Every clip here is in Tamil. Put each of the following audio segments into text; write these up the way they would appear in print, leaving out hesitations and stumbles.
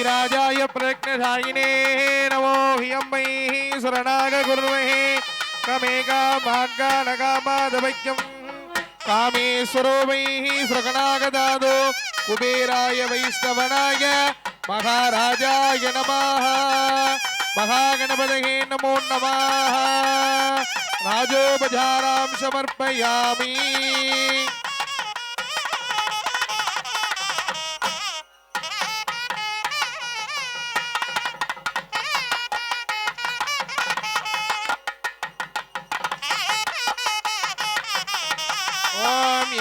राजाय प्रज्ञशायिने नमो हि अम्मै शरणाग गुरुमहे कमेका भाग्या नगामादवैक्यं कामेश्वरो वै श्रगणागदादो कुबेराय वैष्णवनाय महाराजाय नमः महागणपतये नमो नमः राजोपचारां समर्पयामि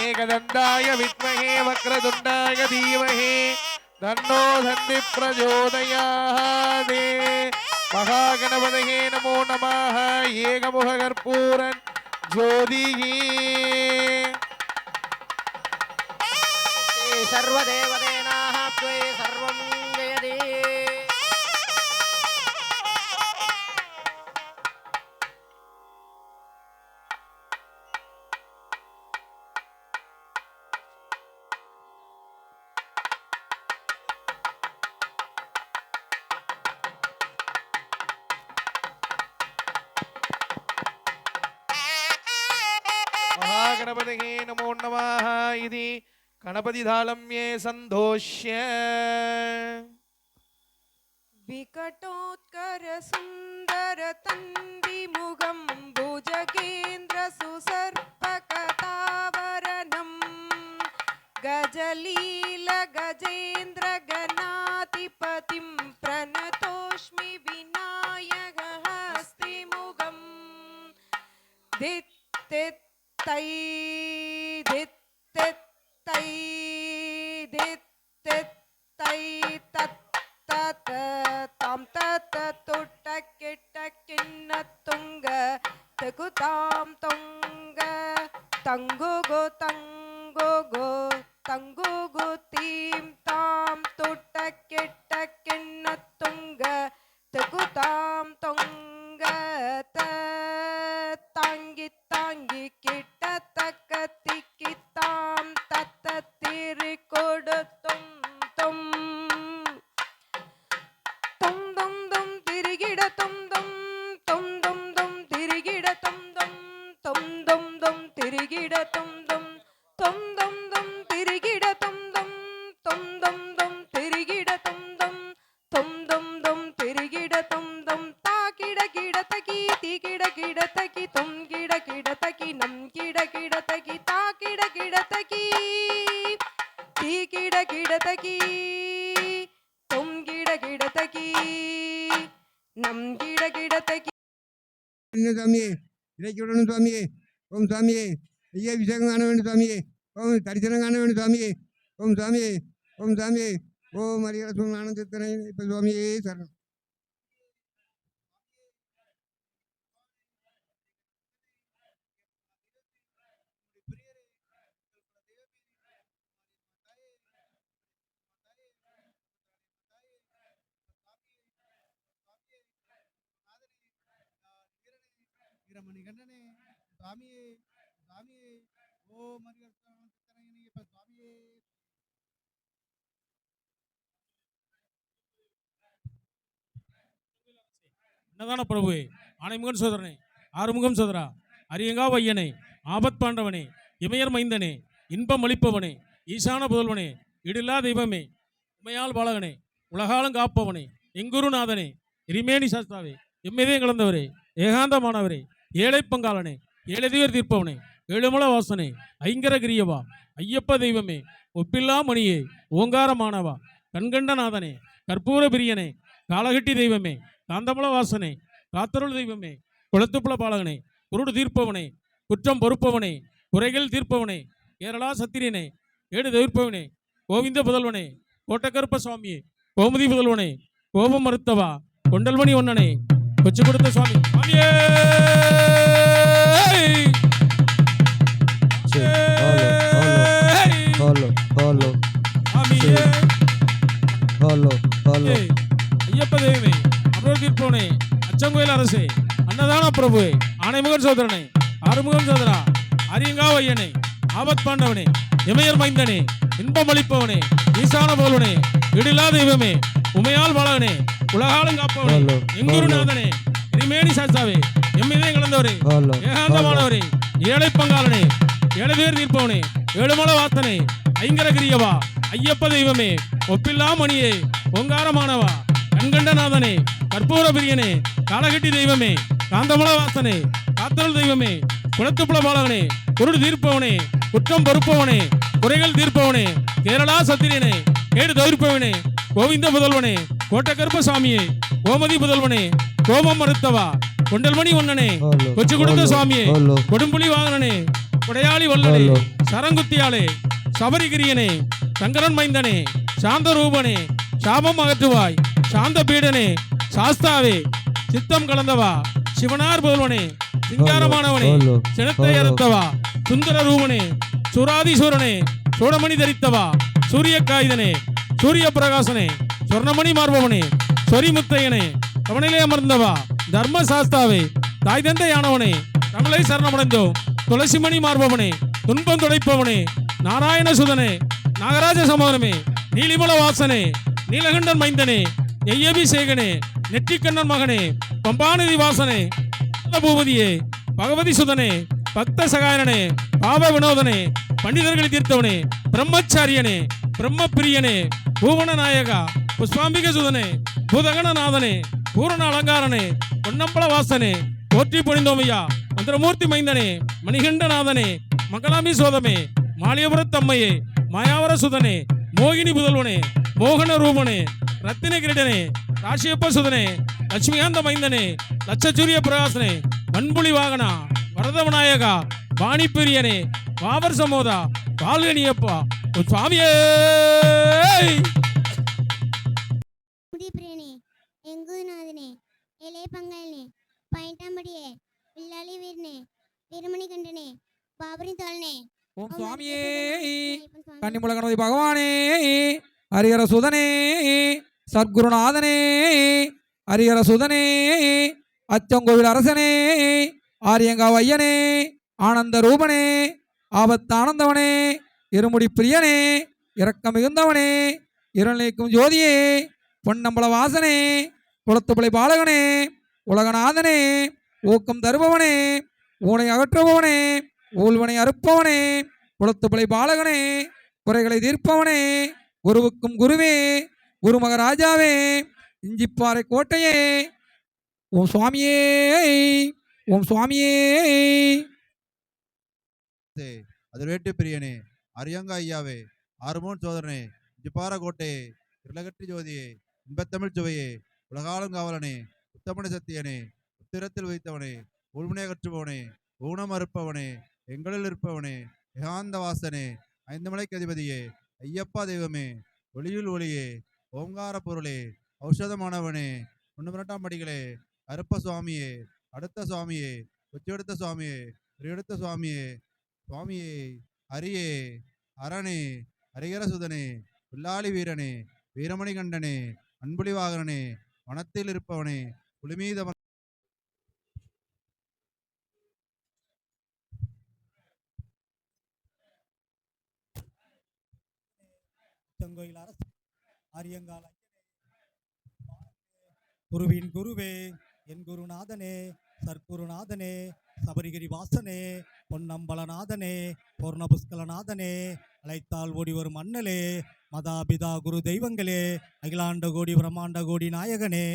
एकदन्ताय विद्महे वक्रतुण्डाय धीमहि तन्नो धन्नि प्रचोदयात् महागणपतये नमो नमः एकमुख कर्पूरन् ज्योतिः सर्वदेवतेनाः त्वे सर्वं जयति महागणपतये नमो नमः इति गणपतिधालं ये सन्तोष्य विकटोत्कर सुंदर तन्विमुखं भुजगेन्द्र सुसर्पकतावरणं गजलील गजेन्द्र गणाधिपतिं प्रणतोष्मि विनायक हस्तिमुखं धित्तित्तै धित्तित्तै धित्तित्तै तत् ताम तत तुट्ट किट्ट किन्न तुंग तकुताम तुंग तंगो गो तीम ताम तुट्ट किट्ट किन्न तुंग तकुताम तुंग तांगी तांगी किट्ट तक तिकिताम तत तिरिकोड तुम तुम तुम दम दम तिरिगिड तुम दम तिरिगिड तुम दम तिरिगिड तुम दम तिरिगिड तुम दम तिरिगिड तुम दम तिरिगिड तुम दम ता किड किड तकी ती किड किड तकी तुम किड किड तकी नम किड किड तकी ता किड किड तकी ती किड किड तकी तुम गिड़ गिड़तकी नम गिड़ गिड़तकी स्वामी इलेक्ट्रोन स्वामी ओम स्वामी ये विषय गाना स्वामी ओम दर्शन गाना स्वामी ओम स्वामी ओम हरिहर सुन आनंद स्वामी शरण மணிகண்டனே சுவாமியே சுவாமியே ஓம் ஹரிஹர சுவாமியே என்னதான பிரபுவே ஆனைமுகன் சோதரனே ஆறுமுகம் சோதரா அரியங்கா வையனே ஆபத் பாண்டவனே இமயர் மைந்தனே இன்பம் அளிப்பவனே ஈசான புதல்வனே இடில்லா தெய்வமே உமையால் பாலகனே உலகாலம் காப்பவனே எங்குருநாதனே இரிமேனி சாஸ்தாவே எம்மிதே கலந்தவரே ஏகாந்தமானவரே ஏழை பங்காளனே ஏழதீவர் தீர்ப்பவனே ஏழுமல வாசனே ஐங்கரகிரியவா ஐயப்ப தெய்வமே ஒப்பில்லா மணியே ஓங்காரமானவா கண்கண்டநாதனே கற்பூர பிரியனே காலகட்டி தெய்வமே காந்தமல வாசனே காத்தருள் தெய்வமே குளத்துப்புல பாலகனே குருடு தீர்ப்பவனே குற்றம் பொறுப்பவனே குறைகள் தீர்ப்பவனே கேரளா சத்திரியனே ஏடு தவிர்ப்பவனே கோவிந்த புதல்வனே கோட்டக்கருப்ப சுவாமியே கோமுதி புதல்வனே கோபம் மறுத்தவா கொண்டல்மணி ஒன்னனே கொச்சு கொடுத்த சுவாமி சுவாமியே ஐயப்ப தெய்வமே அமரோர் தீர்ப்பவனே அச்சங்கோயில் அரசே அன்னதான பிரபுவே ஆனைமுகன் சோதரனே ஆறுமுகம் சோதரா அரியங்கா வையனே ஆபத் பாண்டவனே இமயர் மைந்தனே இன்பம் அளிப்பவனே ஈசான போல்வனே இடிலா தெய்வமே உமையால் பாலகனே உலகாலும் காப்பவனே எங்குருநாதனே திரிமேனி சாஸ்தாவே எம்மிதே கலந்தவரே ஏகாந்தமானவரே ஏழை பங்காளனே ஏழை பேர் தீர்ப்பவனே ஏழுமல வாசனே ஐங்கரகிரியவா ஐயப்ப தெய்வமே ஒப்பில்லா மணியே ஓங்காரமானவா கண்கண்டநாதனே கற்பூர பிரியனே காலகட்டி தெய்வமே காந்தமல வாசனே காத்தல் தெய்வமே குளத்துப்புல பாலகனே குருடு தீர்ப்பவனே குற்றம் பொறுப்பவனே குறைகள் தீர்ப்பவனே கேரளா சத்திரியனே கேடு தவிர்ப்பவனே கோவிந்த முதல்வனே கோட்டக்கருப்ப சுவாமியே கோமதி முதல்வனே கோபம் மறுத்தவா கொண்டல்மணி ஒன்னனே கொச்சு கொடுத்த சுவாமியே கொடும்புலி வாகனனே கொடையாளி வல்லனே சரங்குத்தியாளே சபரிகிரியனே சங்கரன் மைந்தனே சாந்த ரூபனே சாபம் அகற்றுவாய் சாந்த பீடனே சாஸ்தாவே சித்தம் கலந்தவா சிவனார் புதல்வனே சிங்காரமானவனே சினத்தை அறுத்தவா சுந்தர ரூபனே சுராதிசூரனே சூடமணி தரித்தவா சூரிய காயுதனே சூரிய பிரகாசனே சொர்ணமணி மார்பவனே சொரிமுத்தையனே கவனிலே அமர்ந்தவா தர்ம சாஸ்தாவே தாய் தந்தை யானவனே கமலை சரணமடைந்தோம் துளசிமணி மார்பவனே துன்பம் துடைப்பவனே நாராயண சுதனே நாகராஜ சமோதனமே நீலிமல வாசனே நீலகண்டன் மைந்தனே நெய்யபிஷேகனே நெற்றிக்கண்ணன் மகனே பம்பாநதி வாசனே பூபதியே பகவதி சுதனே பக்த சகாயனே பாவ வினோதனே பண்டிதர்களை தீர்த்தவனே பிரம்மச்சாரியனே பிரம்ம பிரியனே பூவன நாயகா புஷ்பாம்பிக சுதனே பூதகணநாதனே பூரண அலங்காரனே பொன்னம்பல வாசனே போற்றி பொழிந்தோமையா மந்திரமூர்த்தி மைந்தனே மணிகண்டநாதனே மங்களாமி சோதமே மாலியபுரத்தம்மையே மாயாவர சுதனே மோகினி புதல்வனே மோகன ரூபனே ரத்தின கிரீடனே ராசியப்ப சுதனே லட்சுமிகாந்த மைந்தனே லட்சசூரிய பிரகாசனே மண்புலி வாகனா வரத விநாயகா வாணி பிரியனே வாவர் சமோதா பால்கனியப்பா சுவாமியே முடிப்பிரியனே எங்குநாதனே இளைய பங்காளனே பயிட்டாம்படியே வில்லாளி வீரனே வீரமணி கண்டனே பாபரி தோழனே ஓம் சுவாமியே கன்னிமுல கணபதி பகவானே ஹரிஹர சுதனே சத்குருநாதனே ஹரிஹர சுதனே அச்சங்கோவில் அரசனே ஆரியங்காவ் ஐயனே ஆனந்த ரூபனே ஆபத்தானந்தவனே இருமுடி பிரியனே இரக்கம் மிகுந்தவனே இருள் நீக்கும் ஜோதியே பொன்னம்பல வாசனே குளத்துப்பிளை பாலகனே உலகநாதனே ஊக்கம் தருபவனே ஊனை அகற்றுபவனே ஊழ்வனை அறுப்பவனே குளத்துப்பிளை பாலகனே குறைகளை தீர்ப்பவனே குருவுக்கும் குருவே குருமகராஜாவே இஞ்சிப்பாறை கோட்டையே ஓம் சுவாமியே ஓம் சுவாமியே அதிர்வேட்டு பிரியனே அரியங்கா ஐயாவே ஆறுமோன் சோதரனே ஜிப்பாரகோட்டே இருளகற்றி ஜோதியே இன்பத்தமிழ் சுவையே உலகாலும் காவலனே உத்தமன சத்தியனே உத்திரத்தில் வைத்தவனே உள்முனை அகற்றுபவனே ஊனம் அறுப்பவனே எங்களில் இருப்பவனே ஏகாந்த வாசனே ஐந்துமலைக்கு அதிபதியே ஐயப்பா தெய்வமே ஒளியுள் ஒளியே ஓங்கார பொருளே ஔஷதமானவனே 12 படிகளே அருப்ப சுவாமியே அடுத்த சுவாமியே உச்செடுத்த சுவாமியே எடுத்த சுவாமியே சுவாமியே அரியே அரணே ஹரிஹர சுதனே வில்லாளி வீரனே வீரமணி கண்டனே அன்புலி வாகனனே வனத்தில் இருப்பவனே புலிமீத செங்கோயில் அரசு ஆரியங்கால் குருவின் குருவே என் குருநாதனே சர்க்குருநாதனே சபரிகிரி வாசனே பொன்னம்பலநாதனே பூர்ணபுஷ்கலநாதனே அழைத்தால் ஓடி வரும் அண்ணலே மதாபிதா குரு தெய்வங்களே அகிலாண்ட கோடி பிரம்மாண்ட கோடி நாயகனே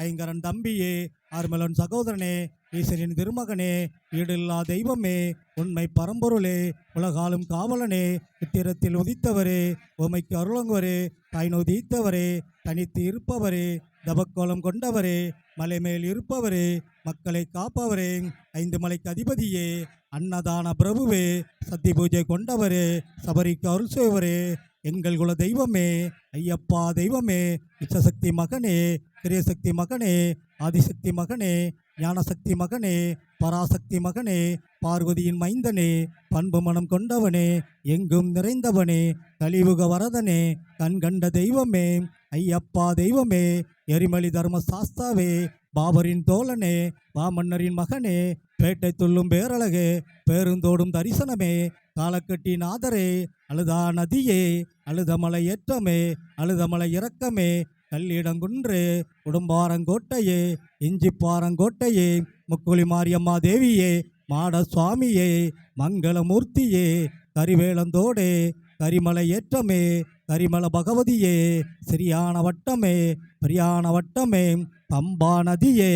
ஐங்கரன் தம்பியே ஆர்மலன் சகோதரனே ஈஸ்வரின் திருமகனே ஈடில்லா தெய்வமே உண்மை பரம்பொருளே உலகாலும் காவலனே இத்திரத்தில் உதித்தவரே உமைக்கு அருளங்குவரே தாய்நோதீத்தவரே தனித்து இருப்பவரே தபக்கோலம் கொண்டவரே மலை மேல் இருப்பவரே மக்களை காப்பவரே 5 மலைக்கு அதிபதியே அன்னதான பிரபுவே சத்தி பூஜை கொண்டவரே சபரிக்கு அருள் செய்வரே எங்கள் குல தெய்வமே ஐயப்பா தெய்வமே இச்சசக்தி மகனே கிரியசக்தி மகனே ஆதிசக்தி மகனே ஞானசக்தி மகனே பராசக்தி மகனே பார்வதியின் மைந்தனே பண்பு மனம் கொண்டவனே எங்கும் நிறைந்தவனே கலியுக வரதனே கண்கண்ட தெய்வமே ஐயப்பா தெய்வமே எரிமலி தர்ம சாஸ்தாவே பாபரின் தோழனே வாமன்னரின் மகனே பேட்டை துள்ளும் பேரழகே பேருந்தோடும் தரிசனமே காலக்கட்டி நாதரே அழுதா நதியே அழுதமலை ஏற்றமே அழுதமலை இறக்கமே கல்லிடங்குன்று உடும்பாரங்கோட்டையே இஞ்சிப்பாரங்கோட்டையே முக்குளி மாரியம்மா தேவியே மாட சுவாமியே மங்களமூர்த்தியே கரிவேலந்தோடே கரிமலை ஏற்றமே கரிமல பகவதியே சிறியான வட்டமே பிரியான வட்டமே பம்பா நதியே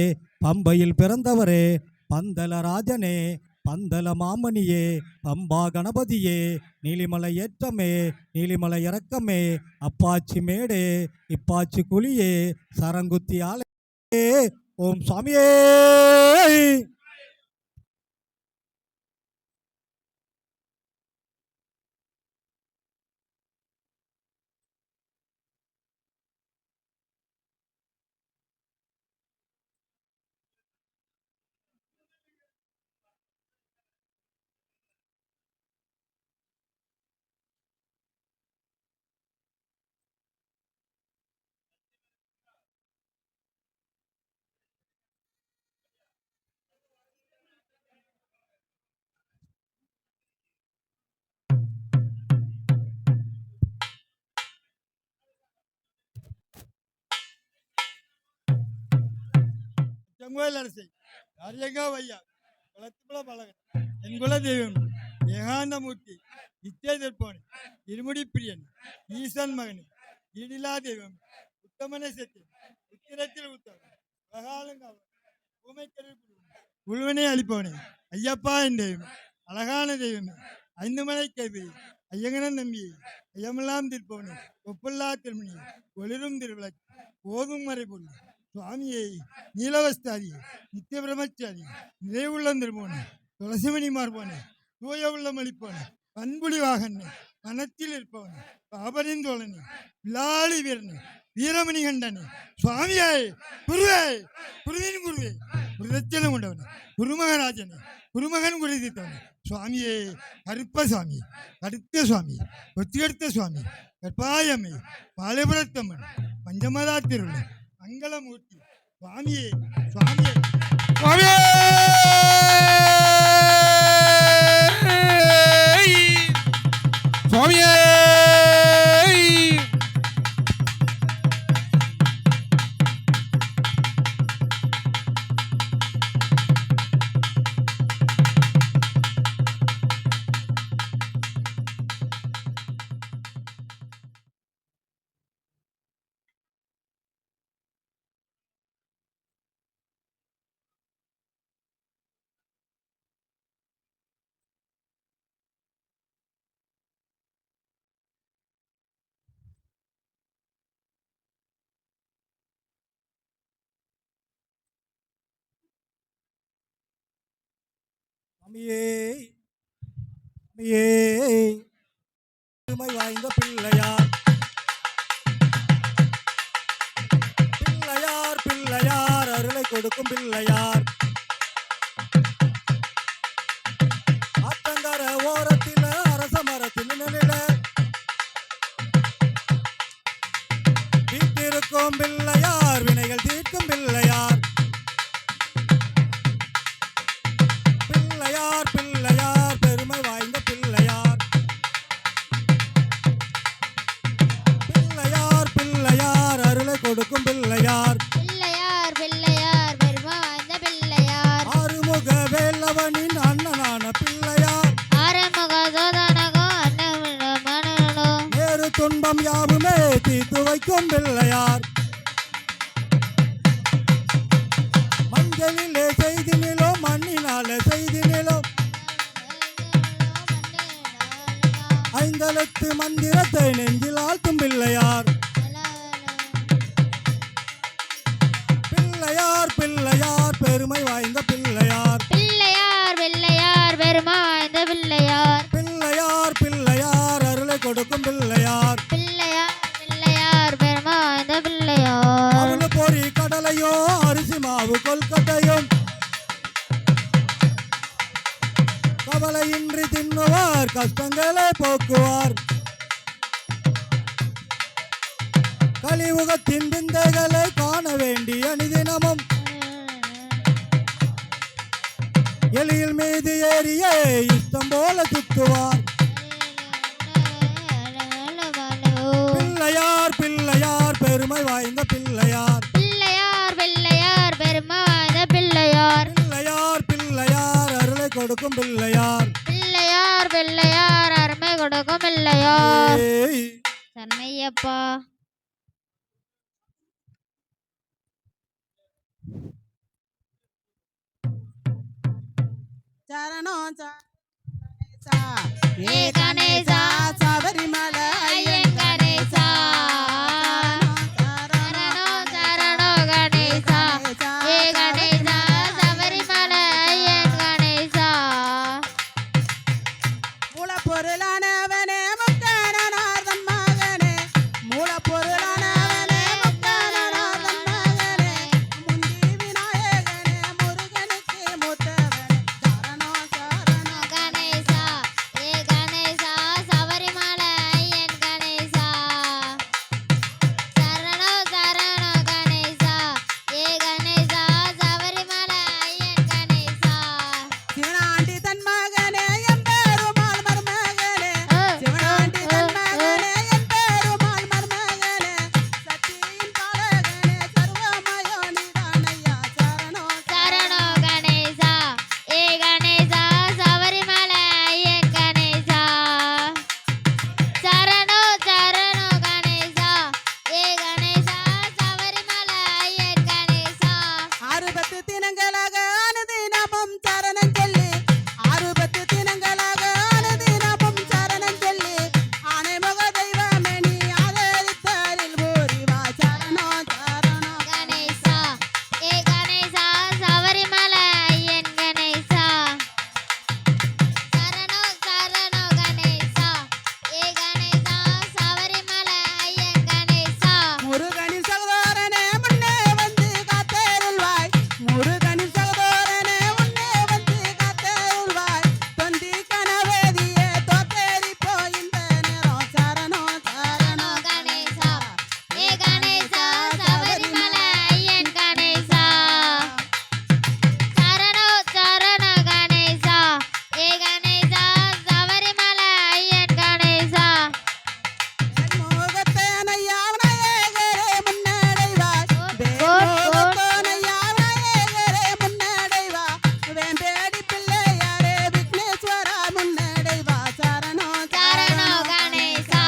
பம்பையில் பிறந்தவரே பந்தலராஜனே பந்தல மாமணியே பம்பா கணபதியே நீலிமலை ஏற்றமே நீலிமலை இறக்கமே அப்பாச்சி மேடே இப்பாச்சி குழியே சரங்குத்தி ஆலே ஓம் சுவாமியே. செங்கோயில் அரசை அரியங்கா வையா குளத்துப்புல பழகன் என் குல தெய்வம் ஏகாந்தமூர்த்தி நித்திய திருப்பவன் இருமுடி பிரியன் ஈசன் மகன் ஈடிலா தெய்வம் உத்தமனை சக்தி உத்திரத்தில் உத்தவன் அழகாலங்காவன் பூமைக்கருள் உள்வனை அளிப்பவனே ஐயப்பா என் தெய்வம் அழகான தெய்வமே ஐந்து மலை கைவிரி ஐயங்கனன் நம்பியை ஐயமெல்லாம் திருப்பவனே ஒப்புல்லா திருமணி ஒளிரும் திருவிளக்கு ஓதும் மறைபொருள் சுவாமியை நீலவஸ்தாரி நித்திய பிரம்மச்சாரி நிறைவுள்ளம் திருப்போனே துளசிமணி மார்போனே தூய உள்ளம் அளிப்போனே பண்புலி வாகனே மனத்தில் இருப்பவனே பாபரிந்தோழனே விளாளி வீரனே வீரமணி கண்டனே சுவாமியே குருவே குருவின் குருவே குருதச்சலம் கொண்டவனே குருமகராஜனே குருமகன் குருதித்தவனே சுவாமியே கருப்பசாமி கடுத்த சுவாமி ஒத்தியெடுத்த சுவாமி கற்பாயம்மை பாலபுரத்தம்மன் பஞ்சமதா திருவிழா மங்களமூர்த்தி சுவாமியே சுவாமியே சுவாமியே சுவாமியே சுவாமியே சுவாமியே பெருமை வாய்ந்த பிள்ளையார் பிள்ளையார் பிள்ளையார் அருளை கொடுக்கும் பிள்ளையார் ஆத்தங்கர ஓரத்தில் அரச மரத்தில் நிழல வீட்டிருக்கும் பிள்ளையார் வினைகள் தீர்க்கும் பிள்ளையார் பிள்ளையார் பிள்ளையார் பெருமை வாய்ந்த பிள்ளையார் பிள்ளையார் பிள்ளையார் அருளை கொடுக்கும் பிள்ளையார் பிள்ளையார் பிள்ளையார் பெருமை வாய்ந்த பிள்ளையார் ஆறுமுக வேலவனின் அண்ணனான பிள்ளையார் ஆரமுக சோதனகோ அன்னமிழோ நேரு துன்பம் யாவுமே தீர்த்து வைக்கும் பிள்ளையார் மஞ்சளிலே செய்தினிலோ மண்ணினாலே செய்தினிலோ ஐந்தெழுத்து மந்திரத்தை நெஞ்சில் ஆழ்த்தும் பிள்ளையார் பிள்ளையார் பிள்ளையார் பெருமை வாய்ந்த பிள்ளையார் பிள்ளையார் பிள்ளையார் பெருமை வாய்ந்த பிள்ளையார் பிள்ளையார் பிள்ளையார் அருளை கொடுக்கும் பிள்ளையார் பிள்ளையார் பிள்ளையார் பெருமை வாய்ந்த பிள்ளையார் அவனு பொறி கடலையோ அரிசி மாவு கொல்கட்டையும் கவலையின்றி தின்னுவார் கஷ்டங்களை போக்குவார் கலியுகத்தின் விந்தைகளை காண வேண்டிய அனுதினமும் எலியில் மீது ஏறிய இஷ்டம் போல சுத்துவார் பிள்ளையார் பிள்ளையார் பெருமை வாய்ந்த பிள்ளையார் பிள்ளையார் பிள்ளையார் பெருமை வாய்ந்த பிள்ளையார் பிள்ளையார் பிள்ளையார் அருளை கொடுக்கும் பிள்ளையார் பிள்ளையார் பிள்ளையார் அருமை கொடுக்கும் பிள்ளையார் ஏய், சரணையப்பா சரணம் ஏ கணேசா சபரிமலை ஐயன் கணேசா சரணோ சரணோ கணேசா ஏ கணேசா சபரிமலை ஐயன் கணேசா மூலப்பொருளானவனே முக்கணநாதன் மகனே மூலப்பொருளானவனே முக்கணநாதன் மகனே முந்தி விநாயகனே முருகனுக்கு மூத்தவனே சரணம் சரணம் கணேசா ஏ கணேசா சபரிமலை ஐயன் கணேசா சரணோ சரணோ கணேசா ஏ கணேசா சபரிமலை ஐயன் கணேசா சிவனாண்டி தன் மகனே எம்பெருமாள் மருமகனே சிவனாண்டி தன் மகனே எம்பெருமாள் மருமகனே சக்தியின் பாலகனே சர்வமயோனிதானையா சரணம் சரணோ கணேசா ஏ கணேசா சபரிமலை ஐயன் கணேசா சரணோ சரணோ கணேசா ஏ கணேசா சபரிமலை ஐயன் கணேசா 60 தினங்களாக அனுதினமும் சரணம் சொல்லி 60 தினங்களாக அனுதினமும் சரணம் சொல்லி ஆனைமுக தெய்வமே நீ ஆதரித்தரில் பூரிவா சரணம் சரணம் கணேசா ஏ கணேசா சபரிமலை ஐயன் கணேசா சரணோ சரணோ கணேசா ஏ கணேசா சபரிமலை ஐயன் கணேசா முருகனின் சகோதரனே முன்னே வந்து காத்தருள்வாய் முருகனின் சகோதரனே முன்னே வந்து காத்தருள்வாய் தொந்தி கனவேதியே தோத்தேறி போகின்ற நேரம் சரணம் சரணோ சரணம் கணேசா ஏ கணேசா சபரிமலை ஐயன் கணேசா சரணோ சரணோ கணேசா ஏ கணேசா சபரிமலை ஐயன் கணேசா மோகத்தேனையா விநாயகரே முன்னடைவாய் மோகத்தோனையா விநாயகரே முன்னடைவாய் வேம்பேடி பிள்ளையாரே விக்னேஸ்வரா முன்னடைவா சரணம் சரணோ கணேசா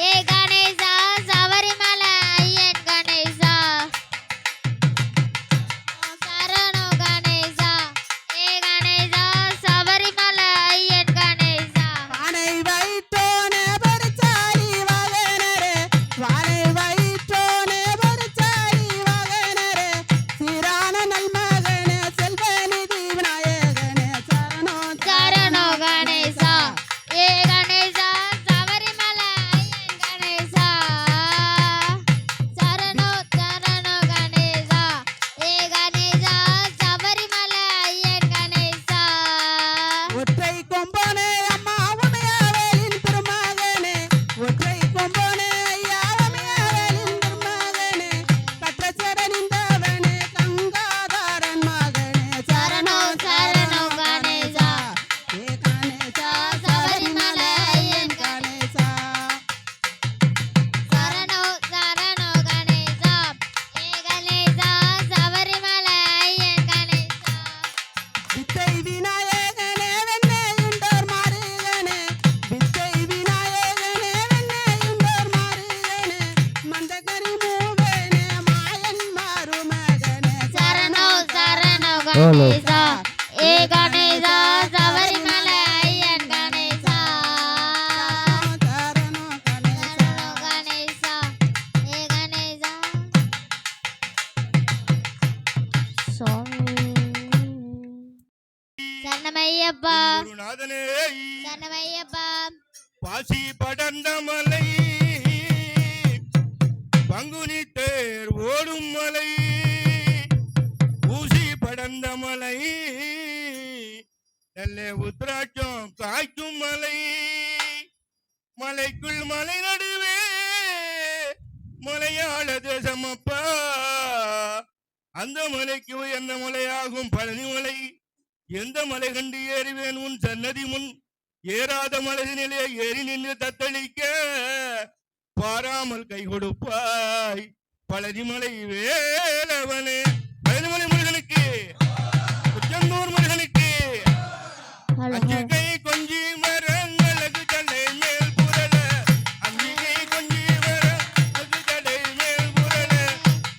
ஏ கணேசா சபரிமலை ஐயன் கணேசா சரணோ கணேசா ஏ கணேசா சபரிமலை ஐயன் கணேசா வானை வைத்தோனே பரிச்சாரி வாகனரே வானை வைத்தோனே பரிச்சாரி வாகனரே சீரான நல்மகனே செல்வநிதி விநாயகனே சரணம் சரணோ கணேசா ஏ கணேசா சபரிமலை ஐயன் கணேசா சரணோ சரணோ கணேசா ஏ கணேசா சபரிமலை ஐயன் கணேசா ஒற்றை கொம்போனே அம்மா உமையாவேலின் திருமகனே ஒற்றை கொம்போனே ஐயா உமையாவேலின் திருமகனே கற்ற சரணிந்தவனே கங்காதாரன் மகனே சரணோ சரணோ கணேசா ஏ கணேசா சபரிமலை ஐயன் கணேசா சரணோ சரணோ கணேசா ஏ கணேசா சபரிமலை ஐயன் கணேசா வித்தை விநாயகனே வெண்ணையுண்டோர் மாறுகனே வித்தை விநாயகனே வெண்ணையுண்டோர் மாறுகனே மந்தகரி மூவேனே மாயன் மாறுமகனே சரணோ சரணோ கணேசா ஏ கணேசா சபரிமலை ஐயன் கணேசா சரணம் சரணோ கணேசா ஏ கணேசா சரணமையப்பா குருநாதனே சரணமையப்பா பாசி படர்ந்த மலை பங்குனி தேர் ஓடும் மலை ஊசி படர்ந்த மலை நல்ல உத்ராட்சம் காய்க்கும் மலை மலைக்குள் மலை நடுவே மலையாள தேசமப்பா அந்த மலைக்கு உயர்ந்த மலையாகும் பழனி மலை எந்த மலை கண்டு ஏறுவேன் உன் சன்னதி முன் ஏறாத மலையினிலே ஏறி நின்று தத்தளிக்க பாராமல் கை கொடுப்பாய் பழனிமலை வேலவனே பழனிமலை முருகனுக்கு திருச்செந்தூர் முருகனுக்கு அஞ்சு கை கொஞ்சி மரங்களுக்கு தலை மேல் புரள அஞ்சு கை கொஞ்சி மரங்களுக்கு தலை மேல் புரள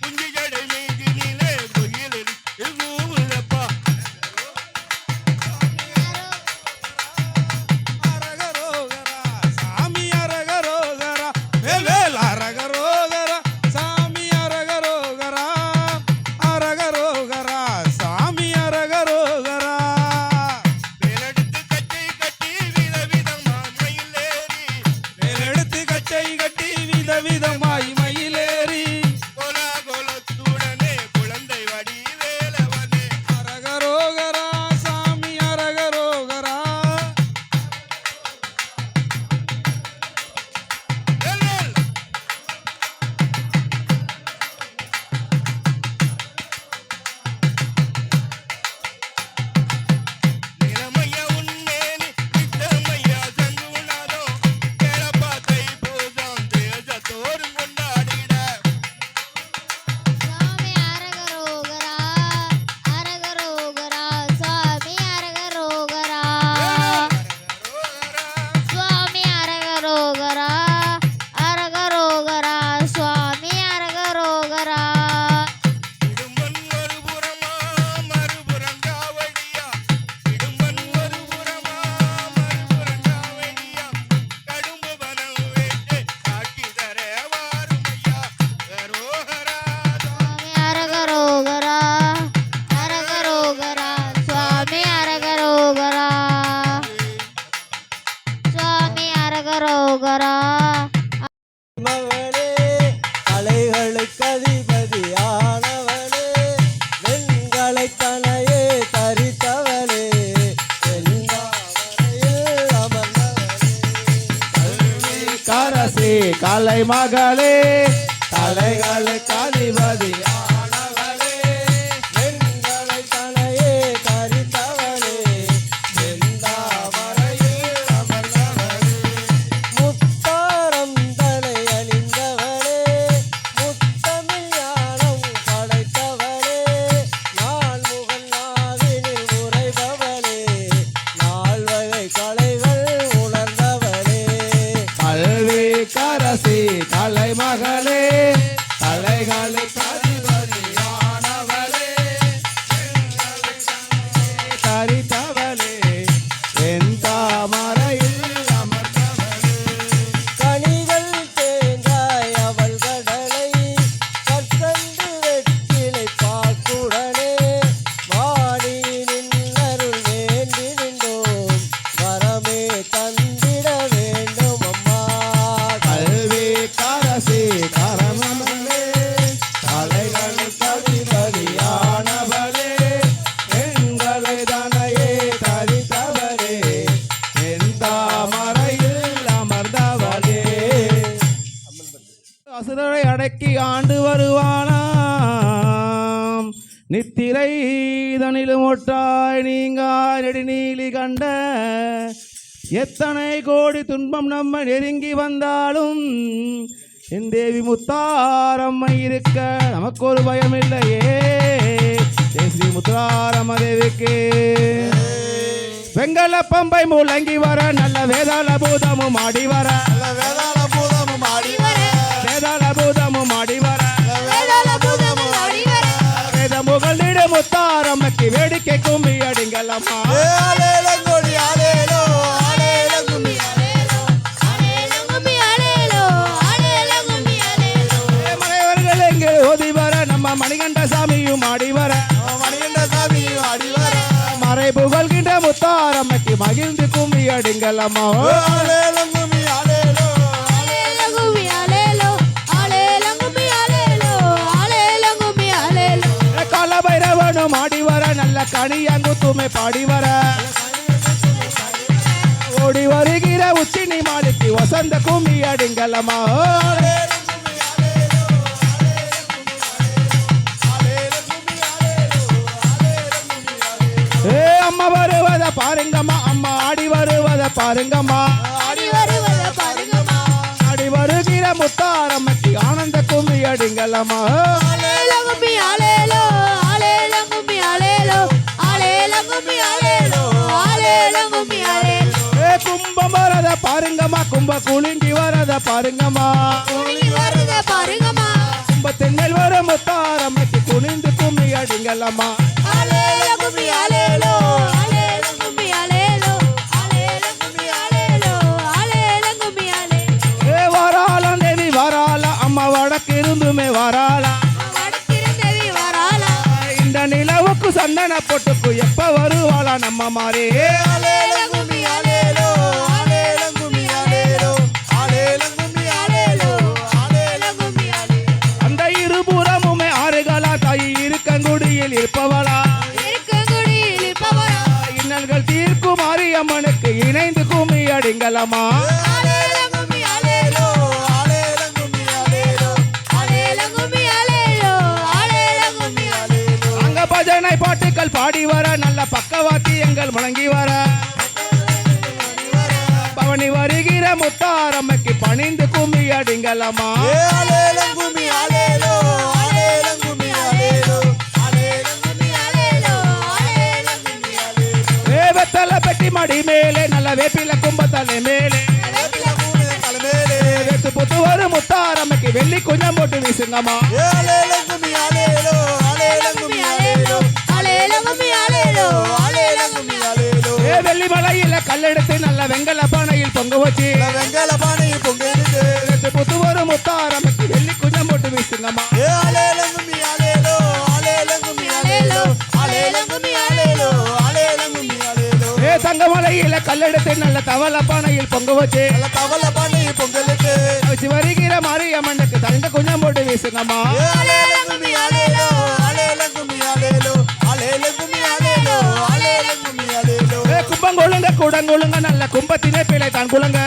குஞ்சு ஜடை மீதினிலே கோயில் கூவுதப்பா அரகரோகரா சாமி அரகரோகரா வேல் அரகரோகரா சாமி அரகரோகரா அரகரோகரா சாமி அரகரோகரா வேலெடுத்து கச்சை கட்டி விதவிதமா மயிலேறி வேலெடுத்து கச்சை கட்டி விதவிதமாய் மயிலேறி கோலாகோலத்துடனே குழந்தை வடி வேலவனே அரகரோகரா சாமி அரகரோகரா வேல் நிலமையா உன்மேனி நித்தமையா சங்குனாதோ கேளப்பா தை பூஜம் தேசத்தோறும் கொண்டாடிட சுவாமி அரகரோகரா அரகரோகரா சுவாமி அரகரோகரா சுவாமி அரகரோகரா அரகரோகரா சுவாமி அரகரோகரா இடும்பன் ஒரு புறமா மறுபுறம் காவடியா இடும்பன் ஒரு புறமா மறுபுறம் காவடியா கடும்பு வனம் வேட்டை காட்டி தர வாருமையா கரோகரா சுவாமி அரகரோகரா அரகரோகரா சுவாமி அரகரோகரா சுவாமி அரகரோகரா மகளே அலைகளுக்கு அதிபதியானவளே வெண்களை தனையே தரித்தவளே செந்தாமரையில் அமர்ந்தவளே கரசி கலை மகளே தலைகளுக்கு அதிபதியானவளே வெண்களை தனையே தரித்தவளே செந்தாமரையில் அமர்ந்தவளே முத்தாரம் தலை அணிந்தவளே முத்தமிழ் ஞானம் படைத்தவளே நாள் முகன் நாவினில் உரைபவளே நால் வகை கலைகள் உணர்ந்தவளே கல்வி கரசி கலை மகளே தலைகளுக்கு அதிபதியானவளே தரித்தவளே என் தாமரையில் அமர்ந்தவளே கனிகள் தேங்காய் அவள் கடலை கற்கண்டு வெற்றிலை பாக்குடனே வாடி நின்னருள் வேண்டி நின்றோம் வரமே தந்திட வேண்டும் அம்மா கல்வி கரசி கரமகளே தலைகளுக்கு அதிபதியானவளே பெண்களை தனையே தரித்தவளே என் தாமரையில் அமர்ந்தவளே அசுரரை அடக்கி ஆண்டு வருவானாம் நித்திரை தனிலும் ஒட்டாய் நீங்கா நெடுநீலி கண்ட எத்தனை கோடி துன்பம் நம்ம நெருங்கி வந்தாலும் என் தேவி முத்தாரம்மை இருக்க நமக்கு ஒரு பயம் இல்லையே ஜெய் ஸ்ரீ முத்தாரம்ம தேவிக்கு வெங்கல பம்பை முழங்கி வர நல்ல வேதாள பூதமும் ஆடி வர வேதாள பூதமும் ஆடி வர வேத முகலிட முத்தாரம்மைக்கு வேடிக்கை கும்பி அடிங்கலம்மா மலைவர்கள் எங்கே ஓதி வர நம்ம மணிகண்ட சாமியும் ஆடி வர மறை புகழ்கின்ற முத்தாரம்மைக்கு மகிழ்ந்து கும்பி அடிங்கலம்மா கால பைரவனும் ஆடி வர நல்ல கனியங்குத்துமை பாடி வர ஓடி வருகிற உச்சினி மாளிக்கு வசந்த கும்பி அடிங்கலம்மா ஏ அம்மா வருவத பாருங்கம்மா அம்மா ஆடி வருவத பாருங்கம்மா ஆடி வருகிற முத்தாரம்மைக்கு ஆனந்த கும்மி கும்மி அடிங்கலம்மா ஆலேலோ கும்மி ஆலேலோ ஆலேலோ கும்மி ஆலேலோ ஆலேலோ கும்மி ஆலேலோ ஆலேலோ கும்மி ஆலேலோ கும்பம் வரத பாருங்கம்மா கும்ப குலுங்கி வரத பாருங்கம்மா குலுங்கி வரத பாருங்கம்மா கும்பத்தின் மேல் வர முத்தாரம்மைக்கு குனிந்து கும்மி அடிங்கலம்மா ஆலேலோ கும்மி ஆலேலோ ஆலேலோ கும்மி ஆலேலோ ஆலேலோ கும்மி ஆலேலோ ஆலேலோ கும்மி ஆலேலோ வாராளாம் தேவி வாராளா அம்மா வடக்கு இருந்துமே வாராளா வடக்கிருந்தேவி வராளா இந்த நிலவுக்கு சந்தன பொட்டுக்கு எப்ப வருவாளா நம்ம மாறே ஆலேலோ கும்மி ஆலேலோ ஆலேலோ கும்மி ஆலேலோ ஆலேலோ கும்மி ஆலேலோ ஆலேலோ கும்மி ஆலேலோ அந்த இருபுறமுமே ஆறுகளா தாய் இருக்கங்குடியில் இருப்பவளா இருக்கங்குடியில் இருப்பவளா இன்னல்கள் தீர்க்கும் மாரியம்மனுக்கு இணைந்து கும்மி அடிங்கலம்மா ஆலேலோ கும்மி ஆலேலோ ஆலேலோ கும்மி ஆலேலோ ஆலேலோ கும்மி ஆலேலோ ஆலேலோ கும்மி ஆலேலோ அங்க பஜனை பாட்டுக்கள் பாடி வர நல்ல பக்கவாத்தியங்கள் முழங்கி வர பவனி வருகிற முத்தாரம்மைக்கு பணிந்து கும்மி அடிங்கலம்மா ஆலேலோ கும்மி ஆலேலோ ஆலேலோ கும்மி ஆலேலோ ஆலேலோ கும்மி ஆலேலோ ஆலேலோ கும்மி ஆலேலோ வெத்தல பெட்டி மடி மேலே நல்ல வேப்பில கும்பத்தலை மேலே வேப்பில கூடு தலைமேலே வெத்து புத்து வரும் முத்தாரம்மைக்கு வெள்ளி குஞ்சம் போட்டு வீசுங்கம்மா ஆலேலோ கும்மி ஆலேலோ ஆலேலோ கும்மி ஆலேலோ ஆலேலோ கும்மி ஆலேலோ ஆலேலோ கும்மி ஆலேலோ வெள்ளி மலையில கல்லெடுத்து நல்ல வெங்கல பானையில் பொங்க வச்சு வெங்கல பானையில் பொங்கெடுத்து வெத்து புத்து வரும் முத்தாரம்மைக்கு வெள்ளி குஞ்சம் போட்டு வீசுங்கம்மா ஆலேலோ கும்மி ஆலேலோ ஆலேலோ கும்மி ஆலேலோ ஆலேலோ கும்மி ஆலேலோ ஆலேலோ கும்மி ஆலேலோ தங்க மலையில கல்லெடுத்து நல்ல தவள பானையில் பொங்க வச்சு தவள பானையில் பொங்கலுக்கு வச்சு வருகிற மாரியம்மனுக்கு தங்க குஞ்சம் போட்டு வீசுங்கம்மா ஆலேலோ கும்மி ஆலேலோ ஆலேலோ கும்மி ஆலேலோ ஆலேலோ கும்மி ஆலேலோ ஆலேலோ கும்மி ஆலேலோ கும்பங்கொழுங்க கூடங்கொழுங்க நல்ல கும்பத்தினை பிழை தான் குழுங்க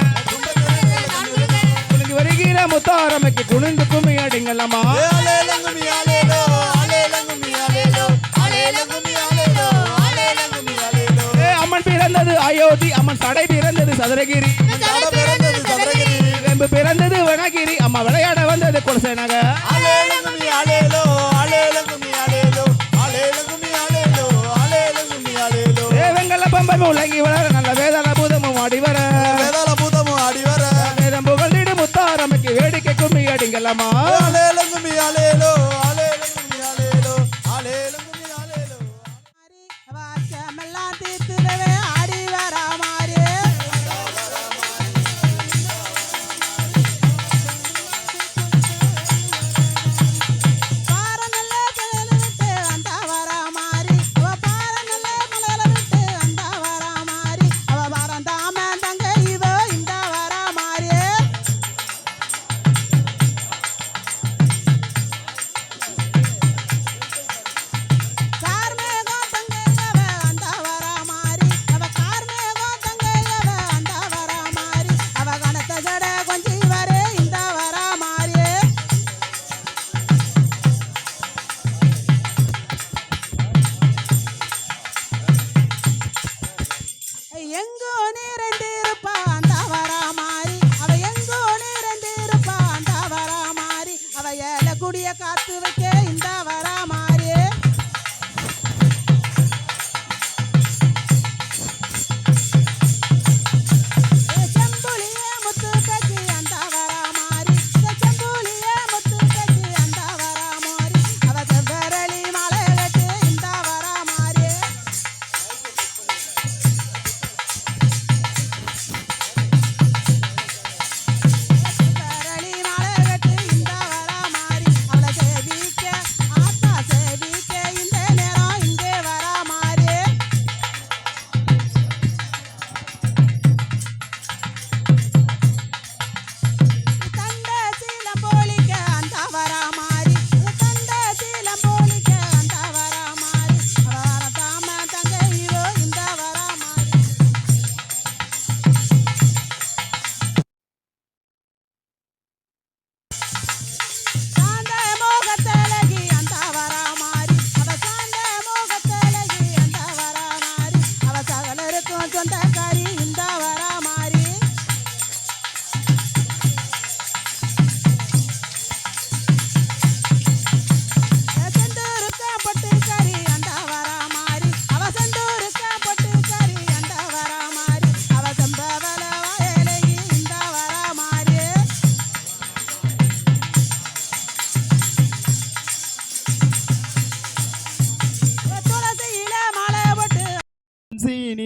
குலுங்கி வருகிற முத்தாரம்மைக்கு குனிந்து கும்மி அடிங்கலம்மா ஆலேலோ கும்மி ஆலேலோ ஆலேலோ கும்மி ஆலேலோ ஆலேலோ கும்மி ஆலேலோ ஆலேலோ கும்மி ஆலேலோ அம்மன் பிறந்தது அயோத்தி அம்மன் சடை பிறந்தது சதுரகிரி தட பிறந்தது சதுரகிரி வெம்பு பிறந்தது வனகிரி அம்மா விளையாட வந்தது குலசேனக ஆலேலோ கும்மி ஆலேலோ ஆலேலோ கும்மி ஆலேலோ ஆலேலோ கும்மி ஆலேலோ ஆலேலோ கும்மி ஆலேலோ வெங்கல பம்பம் உலகி வளர நல்ல வேதன பூதமும் ஆடி வர வேதாள பூதமும் ஆடி வர வேதம் புகழ்ந்திடு முத்தாரம்மைக்கு வேடிக்கை கும்மி அடிங்கலம்மா ஆலேலோ கும்மி ஆலேலோ ஆலேலோ கும்மி ஆலேலோ ஆலேலோ கும்மி ஆலேலோ வாக்கியமெல்லாம் தீர்த்துடவே ஆடி வரா மாறி பார நல்ல புயல விட்டு வந்தா வரா மாறி அவ பார நல்ல புயல விட்டு வந்தா வரா மாறி அவ வரந்தாம தங்க இவ இந்த வரா மாறி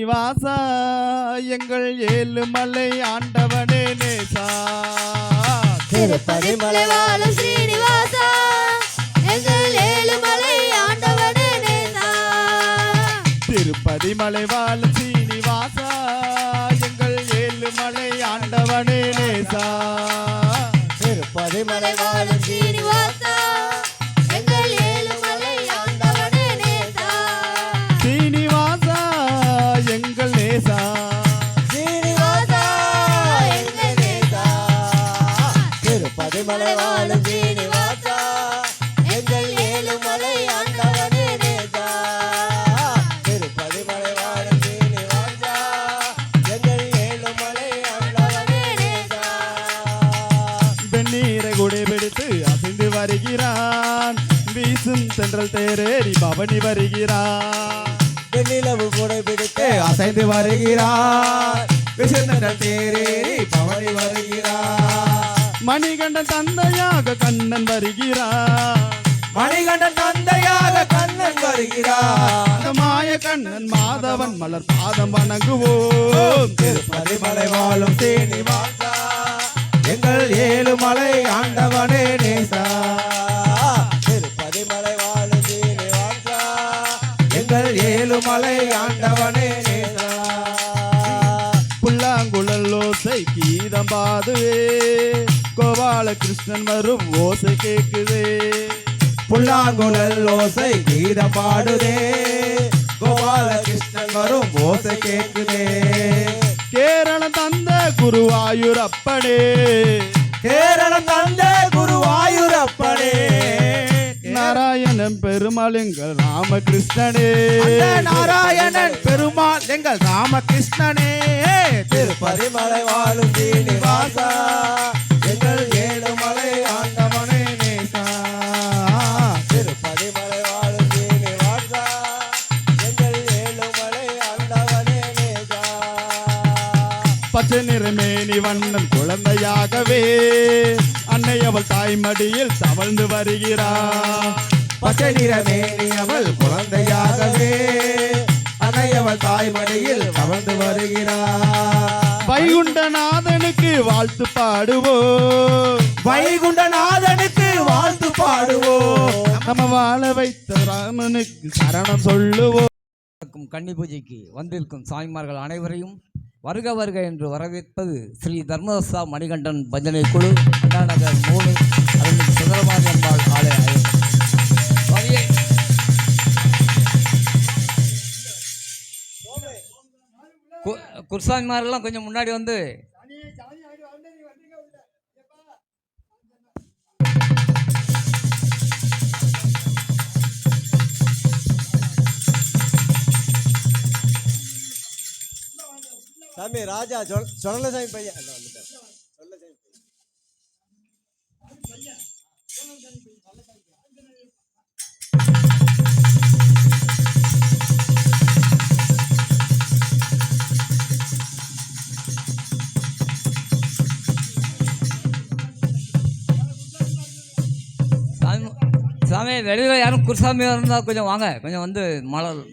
ஸ்ரீனிவாசா எங்கள் ஏழுமலை ஆண்டவனே நேசா திருப்பதி மலை வாழும் ஸ்ரீனிவாசா எங்கள் ஏழுமலை ஆண்டவனே நேசா திருப்பதி மலை வாழும் ஸ்ரீனிவாசா எங்கள் ஏழுமலை ஆண்டவனே நேசா திருப்பதி மலை வாழும் ஸ்ரீனிவாசா எங்கள் ஏழுமலை ஆண்டவனே நேசா ஸ்ரீனிவாசா எங்கள் நேசா ஸ்ரீனிவாசா எங்கள் நேசா திருப்பதி மலை வாழும் ஸ்ரீனிவாசா எங்கள் ஏழுமலை ஆண்டவனே நேசா திருப்பதி மலை வாழும் ஸ்ரீனிவாசா எங்கள் ஏழுமலை ஆண்டவனே நேசா வெந்நீரை குடைபிடித்து அசைந்து வருகிறான் வீசும் சென்றல் தேரேறி பவனி வருகிறான் வெண்ணிலவு கொடை பிடித்து அசைந்து வருகிறார் விசுந்தரன் தேரேறி பவனி வருகிறார் மணிகண்டன் தந்தையாக கண்ணன் வருகிறார் மணிகண்டன் தந்தையாக கண்ணன் வருகிறார் அந்த மாய கண்ணன் மாதவன் மலர் பாதம் வணங்குவோம் திருப்பதி மலை வாழும் ஸ்ரீனிவாசா எங்கள் ஏழுமலை ஆண்டவனே நேசா திருப்பதி மலை வாழும் ஸ்ரீனிவாசா எங்கள் ஏழுமலை ஆண்டவனே நேசா புல்லாங்குழல் ஓசை கீதம் பாடுவே கோபால கிருஷ்ணன் வரும் ஓசை கேக்குதே புல்லாங்குழல் ஓசை கீதம் பாடுதே கோபாலகிருஷ்ணன் வரும் ஓசை கேக்குதே கேரளம் தந்த குருவாயூரப்பனே கேரளம் தந்த குருவாயூரப்பனே நாராயணன் பெருமாள் எங்கள் ராமகிருஷ்ணனே நாராயணன் பெருமாள் எங்கள் ராமகிருஷ்ணனே திருப்பதி மலை வாழும் ஸ்ரீனிவாசா எங்கள் ஏழுமலை ஆண்டவனே நேசா திருப்பதி மலை வாழும் ஸ்ரீனிவாசா எங்கள் ஏழுமலை ஆண்டவனே நேசா பச்சை நிறமேனி வண்ணன் குழந்தையாகவே அன்னை அவள் தாய்மடியில் தவழ்ந்து வருகிறார் பச்சை நிறமேனி அவள் குழந்தையாகவே அன்னையவள் தாய்மடியில் கவர்ந்து வருகிறார் வைகுண்டநாதனுக்கு வாழ்த்து பாடுவோம் வைகுண்டநாதனுக்கு வாழ்த்து பாடுவோம் நம்ம வாழ வைத்த ராமனுக்கு சரணம் சொல்லுவோம் கன்னி பூஜைக்கு வந்திருக்கும் சாமிமார்கள் அனைவரையும் வருக வருக என்று வரவேற்பது ஸ்ரீ தர்மதசா மணிகண்டன் பஜனை குழு அண்ணாநகர் 3 அருள்மிகு சுந்தரமாரி அம்பாள் ஆலய சுவாமியே. குருசாமிமாரெல்லாம் கொஞ்சம் முன்னாடி வந்து சாமி ராஜா சொன்ன சாமி பையன் சொல்ல சாமி சாமி வெளியில் யாரும் குருசாமி இருந்தால் கொஞ்சம் வாங்க, கொஞ்சம் வந்து மலர்.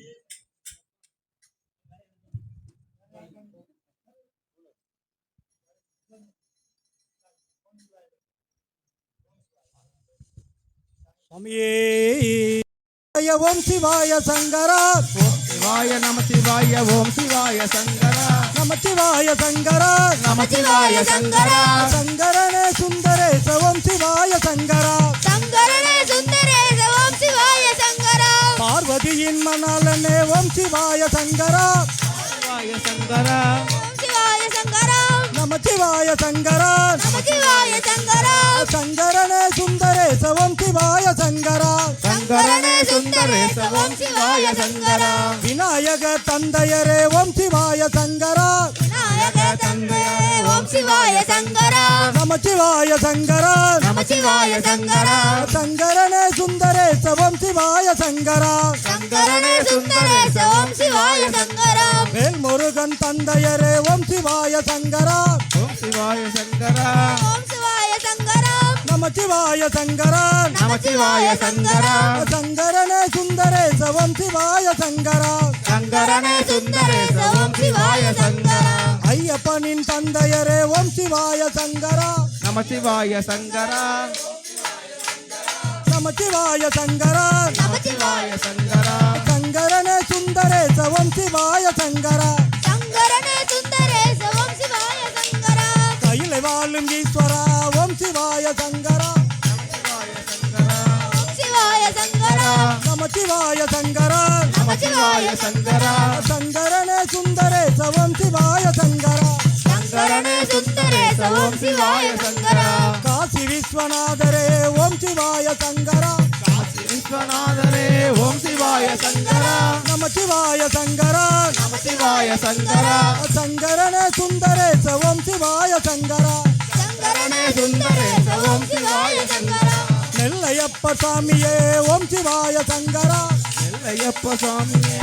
ஓம் சிவாய சங்கரா சிவாய நம சிவாய ஓம் சிவாய சங்கரா நம சிவாய சங்கரா நம சிவாய சங்கரா சங்கரனே சுந்தரேச ஓம் சிவாய சங்கரா சங்கரனே சுந்தரேச ஓம் சிவாய சங்கரா பார்வதியின் மணாலனே ஓம் சிவாய சங்கரா சிவாய சங்கரா ஓம் சிவாய சங்கரா நம சிவாய சங்கரா நம சிவாய சங்கரா சங்கரனே சுந்தரேச ஓம் சிவாய சங்கரா சங்கரனே சுந்தரேச ஓம் சிவாய சங்கரா விநாயக தந்தையரே ஓம் சிவாய சங்கரா விநாயக தந்தையே ஓம் சிவாய சங்கரா நம சிவாய சங்கரா நம சிவாய சங்கரா சங்கரனே சுந்தரேச ஓம் சிவாய சங்கரா சங்கரனே சுந்தரேச ஓம் சிவாய சங்கரா வேல் முருகன் தந்தையரே ஓம் சிவாய சங்கரா ஓம் சிவாய சங்கரா ஓம் சிவாய சங்கரா நமச்சிவாய சங்கரா நமச்சிவாய சங்கரா சங்கரனே சுந்தரேச ஓம் சிவாய சங்கரா சங்கரனே சுந்தரேச ஓம் சிவாய சங்கரா ஐயப்பனின் தந்தையரே ஓம் சிவாய சங்கரா நமச்சிவாய சங்கரா நமச்சிவாய சங்கரா நமச்சிவாய சங்கரா சங்கரனே சுந்தரேச ஓம் சிவாய சங்கரா சங்கரனே சுந்தரேச ஓம் சிவாய சங்கரா கையில வாழும் ஈஸ்வரா ஓம் சிவாய சங்கரா ஓம் சிவாய சங்கரா நமச்சிவாய சங்கரா நமச்சிவாய சங்கரா சங்கரனே சுந்தரேச ஓம் சிவாய சங்கரா சங்கரனே சுந்தரேச ஓம் சிவாய சங்கரா காசி விஸ்வநாதரே ஓம் சிவாய சங்கரா விஸ்வநாதரே ஓம் சிவாய சங்கரா நமச்சிவாய சங்கரா நமச்சிவாய சங்கரா சங்கரனே சுந்தரேச ஓம் சிவாய சங்கரா சங்கரனே சுந்தரேச ஓம் சிவாய சங்கரா நெல்லையப்ப சாமியே ஓம் சிவாய சங்கரா ஐயப்ப சுவாமியே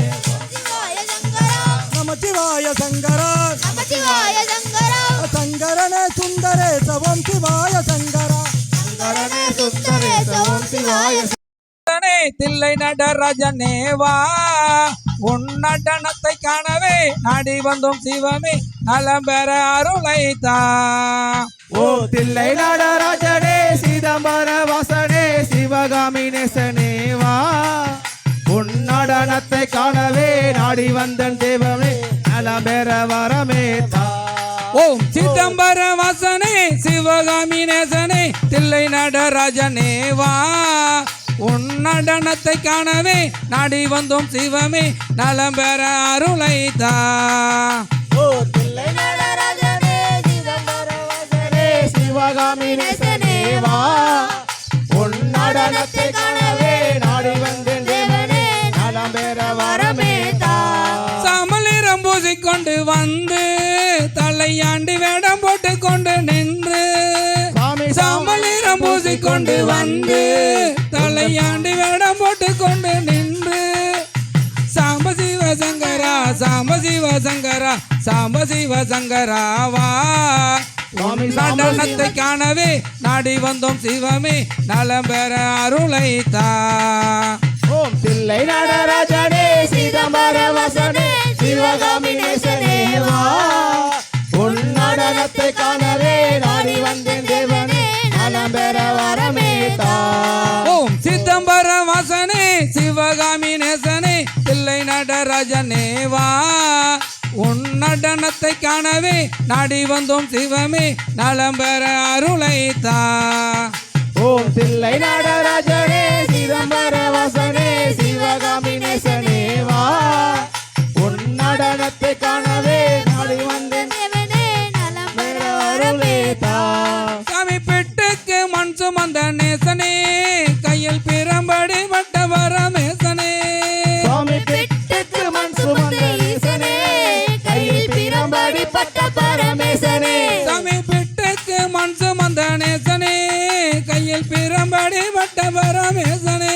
சிவாய சங்கரா நமச்சிவாய சங்கரா நமச்சிவாய சங்கரா சங்கரனே சுந்தரேச ஓம் சிவாய சங்கரா சங்கரனே சுந்தரேச ஓம் சிவாய தில்லை நடராஜனே வா உன் நடனத்தை காணவே நாடி வந்தோம் சிவமே நலம் பெற அருளைத்தா ஓ தில்லை நடராஜனே சிதம்பர வாசனே சிவகாமி நேசனே வா உன் நடனத்தை காணவே நாடி வந்தன் தேவமே நலம் பெற வரமே தா ஓம் சிதம்பர வாசனே சிவகாமி நேசனே தில்லை நடராஜனே வா உன் நடனத்தை காணவே நாடி வந்தோம் சிவமே நலம் பெற அருளைத்தா ஓ தில்லை நடராஜனே சிதம்பர வாசனே சிவகாமி நேசனே வா உன் நடனத்தை காணவே நாடி வந்தன் தேவனே நலம் பெற வரமே தா சாமலிரம் பூசிக்கொண்டு வந்து தலையாண்டி வேடம் போட்டு கொண்டு நின்று சாமலிரம் பூசிக்கொண்டு வந்து தலையாண்டி வேடம் போட்டு கொண்டு நின்று சாம்ப சிவ சங்கரா சாம்ப சிவ சங்கரா சாம்ப சிவ சங்கராவா நடனத்தை காணவே நாடி வந்தோம் சிவமே நலம் பெற அருளைத்தா ஓம் தில்லை நடராஜனே சிதம்பர வாசனே சிவகாமி நேசனே வா உன் நடனத்தை காணவே நாடி வந்தேன் தேவனே நலம் பெற வரமே தா ஓம் சிதம்பர வாசனே சிவகாமி நேசனே தில்லை நடராஜனே வா உன் நடனத்தை காணவே நாடி வந்தோம் சிவமே நலம் பெற அருளைத்தா ஓம் தில்லை நடராஜனே சிதம்பர வாசனே சிவகாமி நேசனே வா உன் நடனத்தை காணவே நாடி வந்தேன் தேவனே நலம் பெற வரமே தா சாமி பெட்டுக்கு மண் சுமந்த நேசனே கையில் பிரம்படி வட்ட வரமேசனே சுவாமி பெட்டுக்கு மண் சுமந்த ஈசனே கையில் பிரம்படி பட்ட பரமேசனே சாமி பெட்டுக்கு மண் சுமந்த நேசனே கையில் பிரம்படி வட்ட வரமேசனே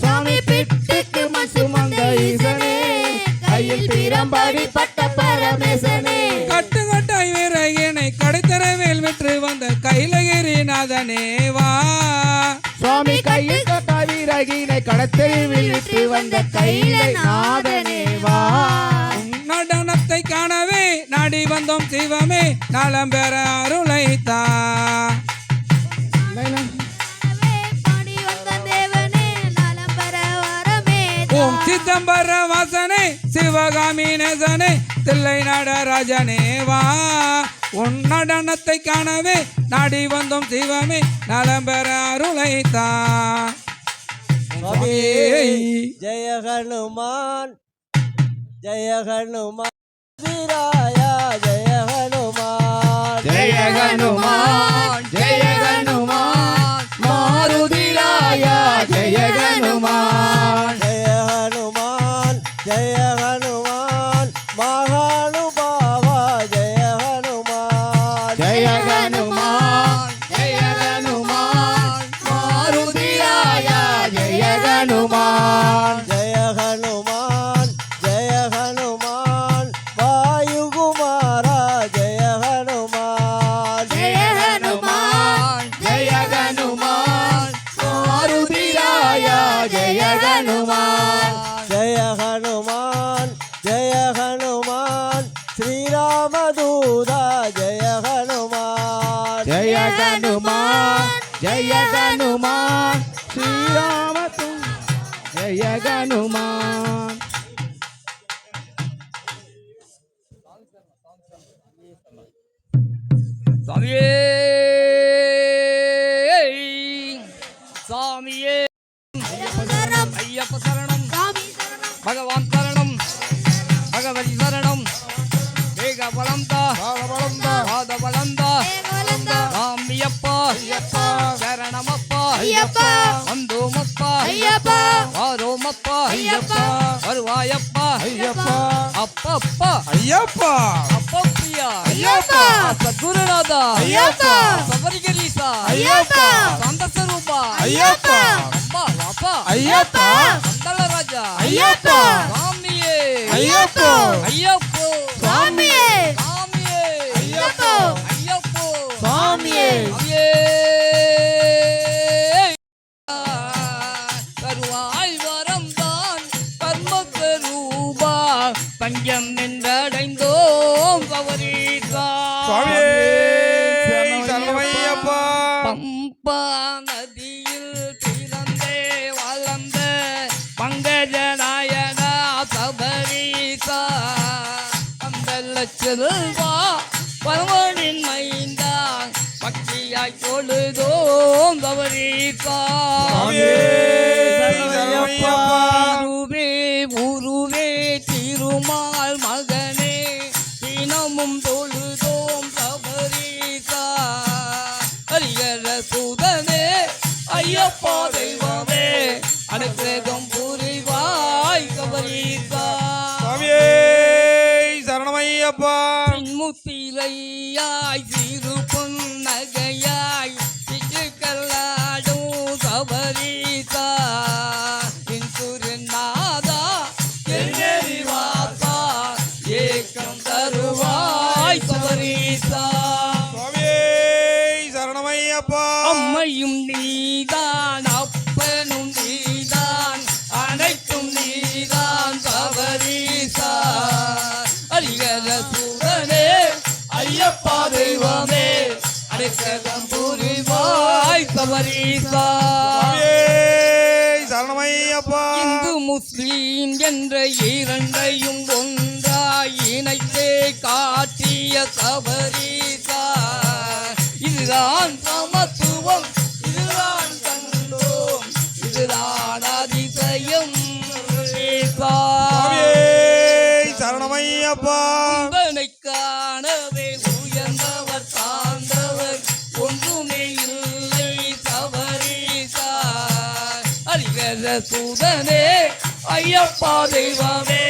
சுவாமி பெட்டுக்கு மண் சுமந்த ஈசனே கையில் பிரம்படி பட்ட பரமேசனே கட்டு கட்டாய் விறகினை கடைத்தரவேல் விற்று வந்த கைலகிரிநாதனே வா சுவாமி கையில் கட்ட வீரகினை கடத்தெருவில் விட்டு வந்த கைலை நாதனே வா நடனத்தை காணவே நாடி வந்தோம் சிவமே நலம் பெற அருளைத்தா பாடி வந்த தேவனே நலம் பெற வரமே ஓம் சிதம்பர வாசனே சிவகாமி நேசனே தில்லை நடராஜனே வா உன் நடனத்தை காணவே நாடி வந்தோம் சிவமே நலம் பெற அருளைத்தா ஜெய ஹனுமான் ஜெய ஹனுமான் வீராயா ஜெய ஹனுமான் ஜெய ஹனுமான் ஜெய ஹனுமான் மாருதிராயா ஜெய ஹனுமான் ஜெய ஹனுமான் ஜெய ஹனுமான் மகானுபாவா ஜெய ஹனுமான் ஜெய ஹனுமான் ஜெய ஹனுமான் மாருதிராயா ஜெய ஹனுமான் ஜெய ஹனுமான் ஜெய ஹனுமான் வாயுகுமாரா ஜெய ஹனுமான் ஜெய ஹனுமான் ஜெய ஹனுமான் ஜெய ஹனுமான் ஸ்ரீராம ஜெய ஹனுமான். சாமியே சாமியே ஐயப்ப சரணம் பகவான் சரணம் பகவதி சரணம் வேக பலந்தா பாத பலந்தா சாமியப்பா சரணமப்பா வந்தோமப்பா வாரோமப்பா வருவாயப்பா அப்பப்பா ஐயப்பா அப்பப்பியா சத்குருநாதா சபரிகரீசா சந்தஸ்வரூபா அம்பா வாப்பா சந்தலராஜா சாமியே ஐயப்போ சாமியே ஐயப்போ சாமியே கருவாய் வரம்தான் கர்மஸ்வரூபா பஞ்சம் என்றடைந்தோம் கவரீசா பம்பா நதியில் பிறந்தே வளர்ந்த பங்கஜநாயனா சபரீசா அந்த செல்வா பரவனின் மைந்தா பக்தியாய் தொழுதோம் கவரீசா உருவே திருமால் மகனே தினமும் தொழுதோம் சபரீசா ஹரிகர சூதனே ஐயப்பா தெய்வமே அனுக்கிரகம் புரிவாய் கபரீசா சரணமையப்பா முத்திரையாய் சிறு பொன்னகையாய் சிற்றுக்கல்லாடும் சபரீசா என் குருநாதா வாசா ஏக்கம் தருவாய் சபரீசா சரணமையப்பா அம்மையும் நீதான் அப்பனும் நீதான் அனைத்தும் நீதான் சபரீசா ஹரிகர சூதனே ஐயப்பா தெய்வமே அனுக்கிரகம் புரிவாய் சபரீசா சரணமையப்பா இந்து முஸ்லீம் என்ற இரண்டையும் ஒன்றாய் இணைத்தே காட்டிய சபரீசா இதுதான் சமத்துவம் இதுதான் கண்டோம் இதுதான் அதிசயம் சரணமையப்பா காணவே உயர்ந்தவர் சார்ந்தவர் ஒன்றுமே இல்லை சபரீசா ஹரிகர சூதனே ஐயப்பா தெய்வமே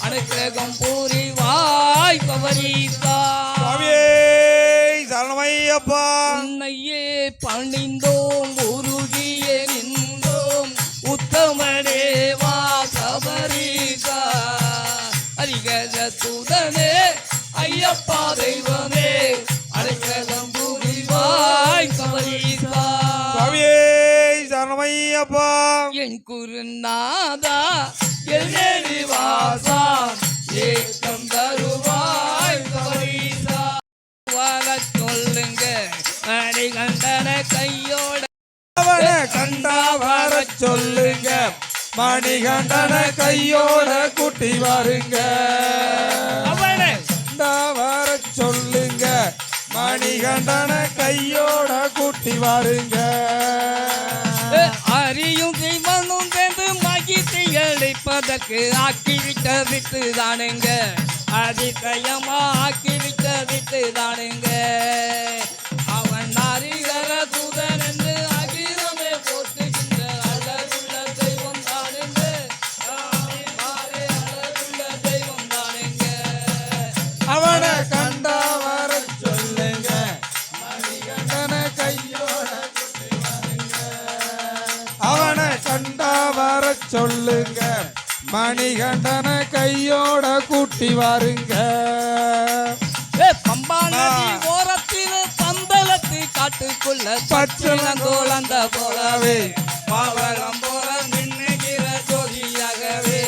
அனுக்கிரகம் புரிவாய் சபரீசா சரணமையப்பா உன்னையே பணிந்தோம் உருகியே நின்றோம் உத்தமனேவா சபரீசா ஹரிகர சூதனே ஐயப்பா தெய்வமே அனுக்கிரகம் புரிவாய் சபரீசா சரணமையப்பா என் குருநாதா எல்லேரி வாசா ஏக்கம் தருவாய் சபரீசா வர சொல்லுங்க மணிகண்டன கையோட அவன கண்டா வர சொல்லுங்க மணிகண்டன கையோட கூட்டி வருங்க அவனை கண்டா வர சொல்லுங்க மணிகண்டன கையோட கூட்டி வருங்க அறியும் செய்வனும் சேர்ந்து மகிழ்ச்சி அளிப்பதற்கு ஆக்கிவிட்ட விட்டு தானுங்க அதிசயமா ஆக்கிவிட்ட விட்டு தானுங்க அவன் ஹரிகர சூதன் என்று அகிலமே போற்றுகின்ற அழகுள்ள தெய்வம் தானுங்க அழகுள்ள தெய்வம் தானுங்க அவனை கண்டா வர சொல்லுங்க மணிகண்டன கையோட கூட்டி வருங்க அவனை கண்டா வர சொல்லுங்க மணிகண்டன கையோட கூட்டி வருங்க பம்பா நதி ஓரத்தில் பந்தளத்து காட்டுக்குள்ள பச்சளங்கோலந்த போலவே பாவகம் போல மின்னுகிற ஜோதியாகவே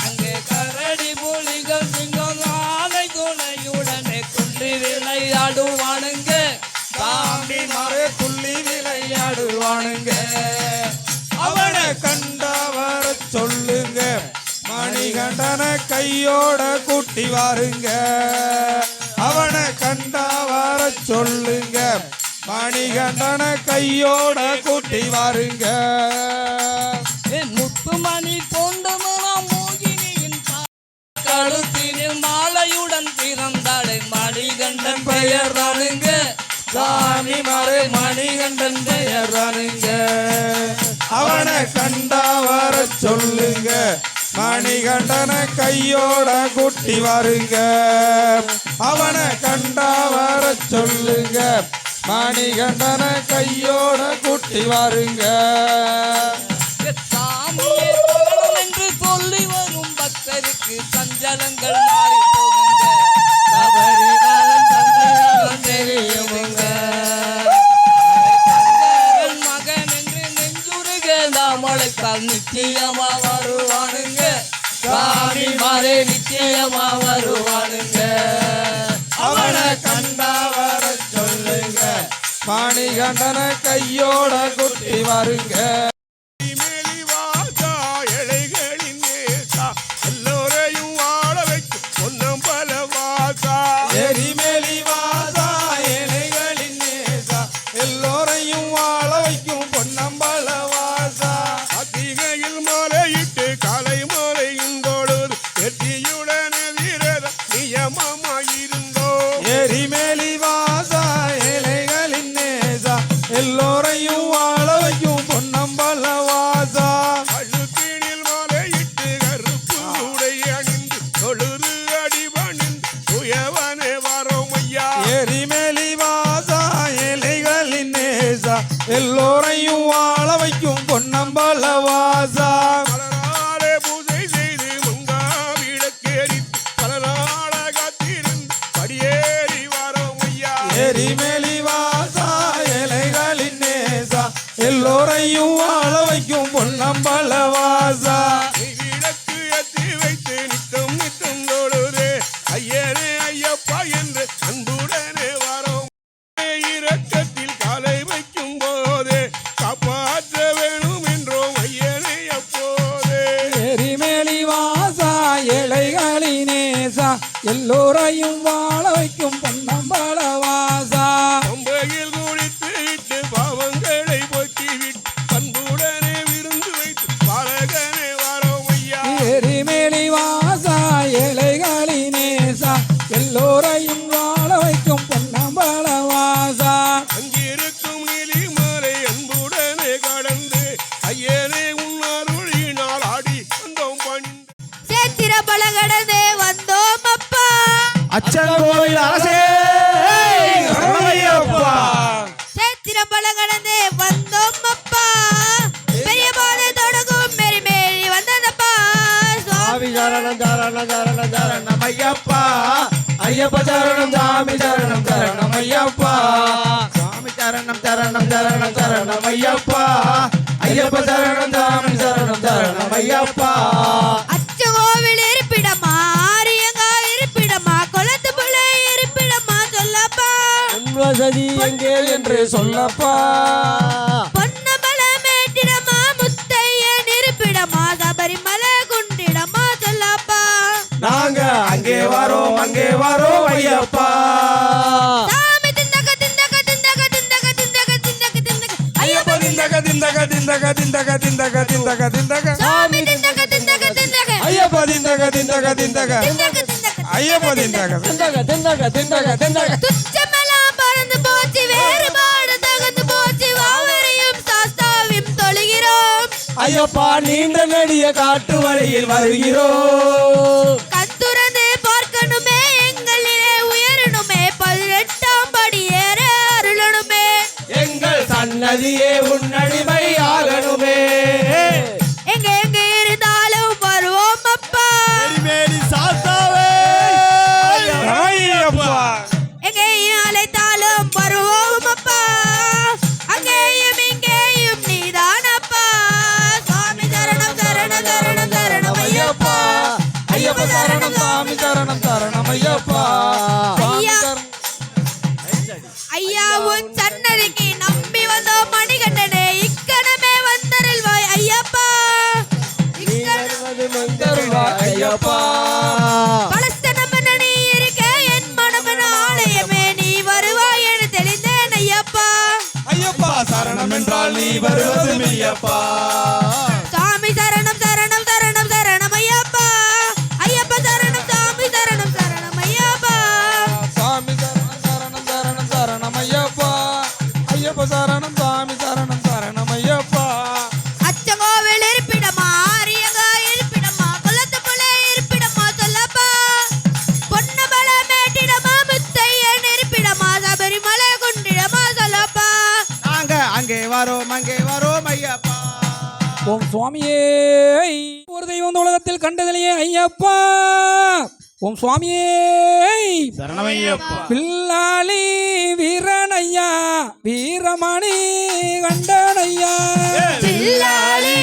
அங்கே கரடி புலிகள் சிங்கம் ஆனை துணையுடனே கொண்டு விளையாடுவானுங்க சாமி மறை துள்ளி மணிகண்டனை கையோட கூட்டி வாருங்க அவனை கண்டா வர சொல்லுங்க மணிகண்டனை கையோட கூட்டி வாருங்க முத்துமணி போண்டமனா மோகினியின் கழுத்தினில் மாலையுடன் பிறந்தாளை மணிகண்டன் பெயர் தானுங்க சாமி மாறு மணிகண்டன் பெயர் தானுங்க அவனை கண்டா வர சொல்லுங்க மணிகண்டனை கையோட கூட்டி வாருங்க அவனை கண்டா வர சொல்லுங்க மணிகண்டனை கையோட கூட்டி வாருங்க சாமியே சரணம் என்று சொல்லி வரும் பக்தருக்கு சஞ்சலங்கள் மாறி போகுங்க சபரிநாதன் சஞ்சலம் தெரியுங்க சங்கரன் மகன் என்று நெஞ்சுருக நாமழைத்தால் நிச்சயமா வருவானுங்க சாமி மாறே நிச்சயமா வருவானுங்க அவனை கண்டா வர சொல்லுங்க மணிகண்டனை கையோட கூட்டி வாருங்க மேலி வாசா இலைகளின் நேசா எல்லோரையும் வாழ வைக்கும் பொன்னம்பல வாசா எரிமேலி வாசா இலைகளின் நேசா எல்லோரையும் வாழ வைக்கும் பொன்னம்பல வாசா அதிகையில் மலையிட்டு காலை மலையின் பொழுது வெற்றியுடன் வீரர் நியமமாயிருந்தோ எரிமேலி வாசா இலைகளின் நேசா எல்லோரையும் வாழ வைக்கும் பொன்னம்பல வாசா கழுத்தினில் மலையிட்டு கருப்பு உடை அணிந்து தொழுது அடிபணிந்து துயவனே வரோம் ஐயா எரிமேலி வாசா இலைகளின் நேசா எல்லோரையும் வாழ வைக்கும் பொன்னம்பல வாசா பலராலே பூஜை செய்து முங்கா விளக்கேறித்து பல நாள காத்திருந்து படியேறி வரோம் ஐயா எரிமேலி வாசா இலைகளின் நேசா எல்லோரையும் வாழ வைக்கும் பொன்னம்பல வாசா விளக்கு ஏற்றி வைத்து நித்தம் நித்தம் தொழுதே ஐயனே ஐயப்பா என்று அன்புடனே வரோம் இரக்கத்தில் காலை வைக்கும் போதே காப்பாற்ற வேணும் என்றோம் ஐயனே அப்போதே எரிமேலி வாசா இலைகளின் நேசா எல்லோரையும் வாழ வைக்கும் பொன்னம்பல வாசா பம்பையில் குளித்து விட்டு பாவங்களை போக்கி விட்டு பண்புடனே விருந்து வைத்து பாலகனே வரோம் ஐயா எரிமேலி வாசா இலைகளின் நேசா எல்லோரையும் வாழ வைக்கும் பொன்னம்பல வாசா அங்கிருக்கும் நீலிமலை அன்புடனே கடந்து ஐயனே உன் அருளினால் ஆடி வந்தோம் பணிந்து சேத்திர பலகடந்தே வந்தோம் அப்பா அச்சங்கோயில் அரசே சரணமையப்பா. சேத்திர பலகடந்தே வந்தோம் அப்பா பெரிய பாதை தொடங்கும் மேரி மேரி வந்ததப்பா சாமி சரணம் சரணம் சரணம் சரணம் ஐயப்பா ஐயப்ப சரணம் சாமி சரணம் சரணம் ஐயப்பா சாமி சரணம் சரணம் சரணம் சரணம் ஐயப்பா ஐயப்ப சரணம் சாமி சரணம் சரணம் ஐயப்பா அச்சகோவில் இருப்பிடமா ஆரியங்கா இருப்பிடமா கொளத்து பிள்ளை இருப்பிடமா சொல்லப்பா வசதி எங்கே என்று சொல்லப்பா பொன்னமல மேட்டிடமா முத்தையன் இருப்பிடமா சபரிமலை குண்டிடமா சொல்லப்பா நாங்க அங்கே வரோம் ஐயப்பா சாமி திந்தக திந்தக திந்தக திந்தக திந்தக திந்தக திந்தக ஐயப்பா திந்தக திந்தக திந்தக திந்தக திந்தக திந்தக திந்தக சாமி திந்தக திந்தக திந்தக ஐயப்ப திந்தக திந்தக திந்தக திந்தக திந்தக ஐயப்ப திந்தக திந்தக திந்தக திந்தக திந்தக துச்சமெல்லாம் பறந்து போச்சு வேறுபாடு தகந்து போச்சு வாவரையும் சாஸ்தாவையும் தொழுகிறோம் ஐயப்பா நீண்ட நெடிய காட்டு வழியில் வருகிறோம் கத்துறந்து பார்க்கணுமே எங்களிலே உயரணுமே 18ஆம் படி ஏற அருளணுமே எங்கள் சன்னதியே உன்னடிமை ஆகணுமே எங்க எங்க இருந்தாலும் வருவோம் அப்பா மேரி சாத்தாவே ஐயப்பா எங்கேயும் அழைத்தாலும் வருவோம் அப்பா அங்கேயும் இங்கேயும் நீதானப்பா சுவாமி சரணம் சரணம் சரணம் சரணம் ஐயப்பா ஐயப்ப சரணம் சாமி சரணம் சரணம் ஐயப்பா ஐயா ஐயா உன் சன்னதிக்கு நம்பி வந்தோம் மணிகண்டனே இக்கணமே வந்தருள்வாய் ஐயப்பா இக்கணமே தருவாய் ஐயப்பா. பலஸ்தீனம் என்ன நீ இருக்க என் மனம் என ஆலயமே நீ வருவாய் என தெளிந்தேன் ஐயப்பா. ஐயப்பா சரணம் என்றால் நீ வருவது மெய்யப்பா. சாமி சரணம் சரணம் சரணம் சரணம் ஐயப்பா. ஐயப்பா சரணம் சாமி சரணம் சரணம் ஐயப்பா. சாமி சரணம் சரணம் சரணம் சரணம் ஐயப்பா. ஐயப்ப சரணம் சாமி சரணம் சரணம் ஐயப்பா. அச்சங்கோவில் இருப்பிடமா ஆரியங்கா இருப்பிடமா குளத்துப்புல இருப்பிடமா சொல்லப்பா. பொன்னமல மேட்டிடமா முத்தையன் இருப்பிடமா சபரிமலை குண்டிடமா சொல்லப்பா. நாங்க அங்கே வரோம் ஐயப்பா. ஓம் சுவாமியே. ஒரு தெய்வம் இந்த உலகத்தில் கண்டதிலேயே ஐயப்பா. ஓம் சுவாமியே. சரணமையப்பா. பில்லாளி வீரனையா வீரமணி கண்டனையா. பில்லாளி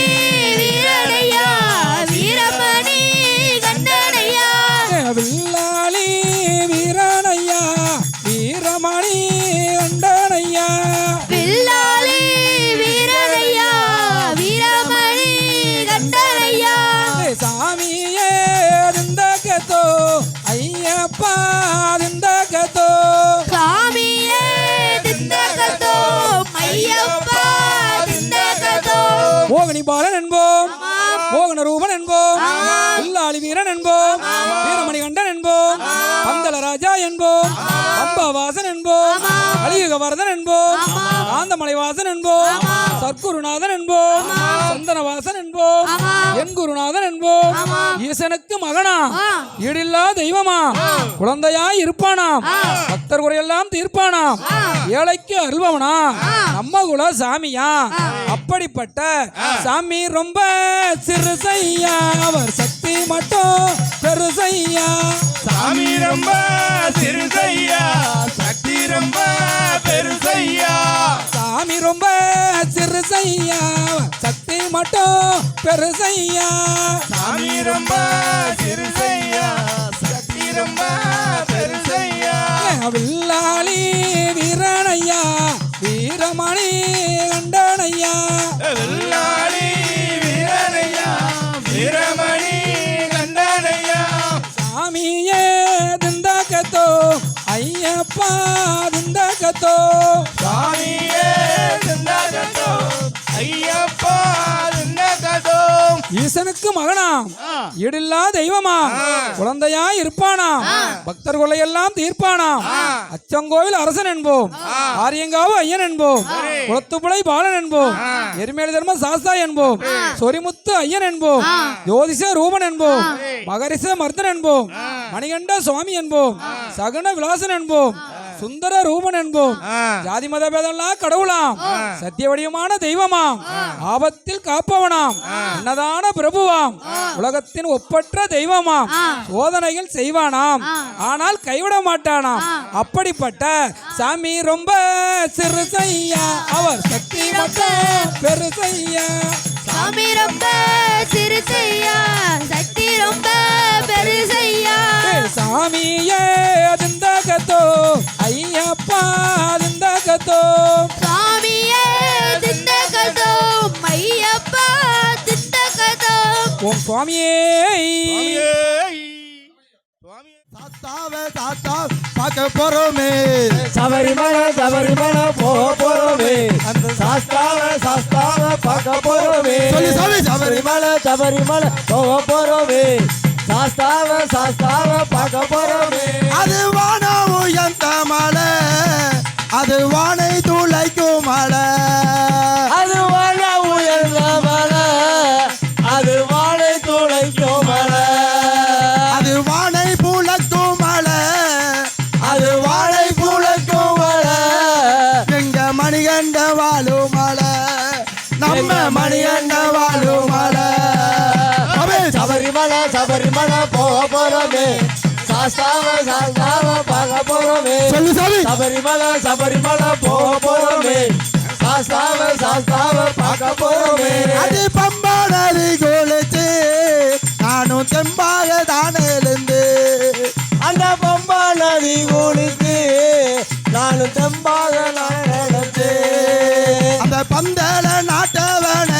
வீரனையா வீரமணி கண்டனையா. பில்லாளி வீரனையா வீரமணி கண்டனையா. பில்லாளி வீரனையா வீரமணி கண்டனையா. சாமியே திந்தகத்தோ ஐயப்பா திந்தகத்தோ. சாமியே திந்தகத்தோ ஐயப்பா திந்தகத்தோ. மோகினி பாலன் என்போம் மோகன ரூபன் என்போம் பில்லாளி வீரன் என்போம் வீரமணி கண்டன் என்போம் பந்தல ராஜா என்போம் பம்பாவாசன் என்போம் அலியுக வரதன் என்போம் காந்தமலை வாசன் என்போம் சற்குருநாதன் என்போம் சந்தனவாசன் என்போம் என் குருநாதன் என்போம். ஈசனுக்கு மகனா ஈடில்லா தெய்வமா குழந்தையாய் இருப்பானாம் பக்தர் குறையெல்லாம் தீர்ப்பானாம் ஏழைக்கு அருள்பவனா நம்ம குல சாமியா. அப்படிப்பட்ட சாமி ரொம்ப சிறுசையா அவர் சக்தி மட்டும் பெருசையா. சாமி ரொம்ப சிறுசையா சக்தி ரொம்ப பெருசையா. சாமி ரொம்ப சிறுசையா சக்தி மட்டும் பெருசையா. சாமி ரொம்ப சிறுசையா சக்தி ரொம்ப பெருசையா. வில்லாளி வீரனையா வீரமணி கண்டனையா. வெள்ளாளி வீரனையா வீரமணி கண்டனையா. சாமியே திந்தகத்தோ ஐயப்பா திந்தகத்தோ. சாமியே திண்டகத்தோ ஐயப்பா திண்டகத்தோ. ஈசனுக்கு மகனாம் ஈடில்லா தெய்வமாம் குழந்தையாய் இருப்பானாம் பக்தர் கொள்ளையெல்லாம் தீர்ப்பானாம் அச்சங்கோயில் அரசன் என்போம் ஆரியங்காவு ஐயன் என்போம் குளத்துப்புழை பாலன் என்போம் எருமேலி தர்ம சாஸ்தா என்போம் சொரிமுத்து ஐயன் என்போம் ஜோதிஷ ரூபன் என்போம் மகரிஷ மர்தன் என்போம் மணிகண்ட சுவாமி என்போம் சகுன விலாசன் என்போம் சுந்தர ரூபன் என்போம். ஜாதி மத பேதெல்லாம் கடவுளாம் சத்திய வடிவமான தெய்வமாம் ஆபத்தில் காப்பவனாம் அன்னதான பிரபுவாம் உலகத்தின் ஒப்பற்ற தெய்வமாம் சோதனைகள் செய்வானாம் ஆனால் கைவிட மாட்டானாம். அப்படிப்பட்ட சாமி ரொம்ப சிறுசையா அவர் சக்தி மட்டும் பெருசையா. சாமி ரொம்ப சிறுசையா சக்தி ரொம்ப பெருசையா. சாமியே திந்தகத்தோ ஐயப்பா திந்தகத்தோ. சாமியே திந்தகத்தோ ஐயப்பா திந்தகத்தோ. ஓம் சுவாமியே. பார்க்க போறோமே சபரிமலை போக போறோமே. அந்த சாஸ்தாவ பார்க்க போறோமே. சபரிமலை போக போறோமே. சாஸ்தாவ பார்க்க போறோமே. அது வானம் உயர்ந்த மலை அது வானை துளைக்கும் மலை. அது வானம் உயர்ந்த மலை அது வானை துளைக்கும் மலை. அது வானை புலக்கும் மலை அது வானை புலக்கும் மலை. எங்க மணிகண்ட வாழும் மலை நம்ம மணிகண்ட வாழும் மலை. சபரிமலை போக போறோமே. சாஸ்தாவ பார்க்க போறோமே. சபரிமலை போக போறோமே. சாஸ்தாவ பார்க்க போறோமே. அது பம்பா நதி குளிச்சு நானும் தெம்பாக தானே இருந்து. அந்த பம்பா நதி குளிச்சு நானும் தெம்பாக நடந்து. அந்த பந்தல நாட்டவன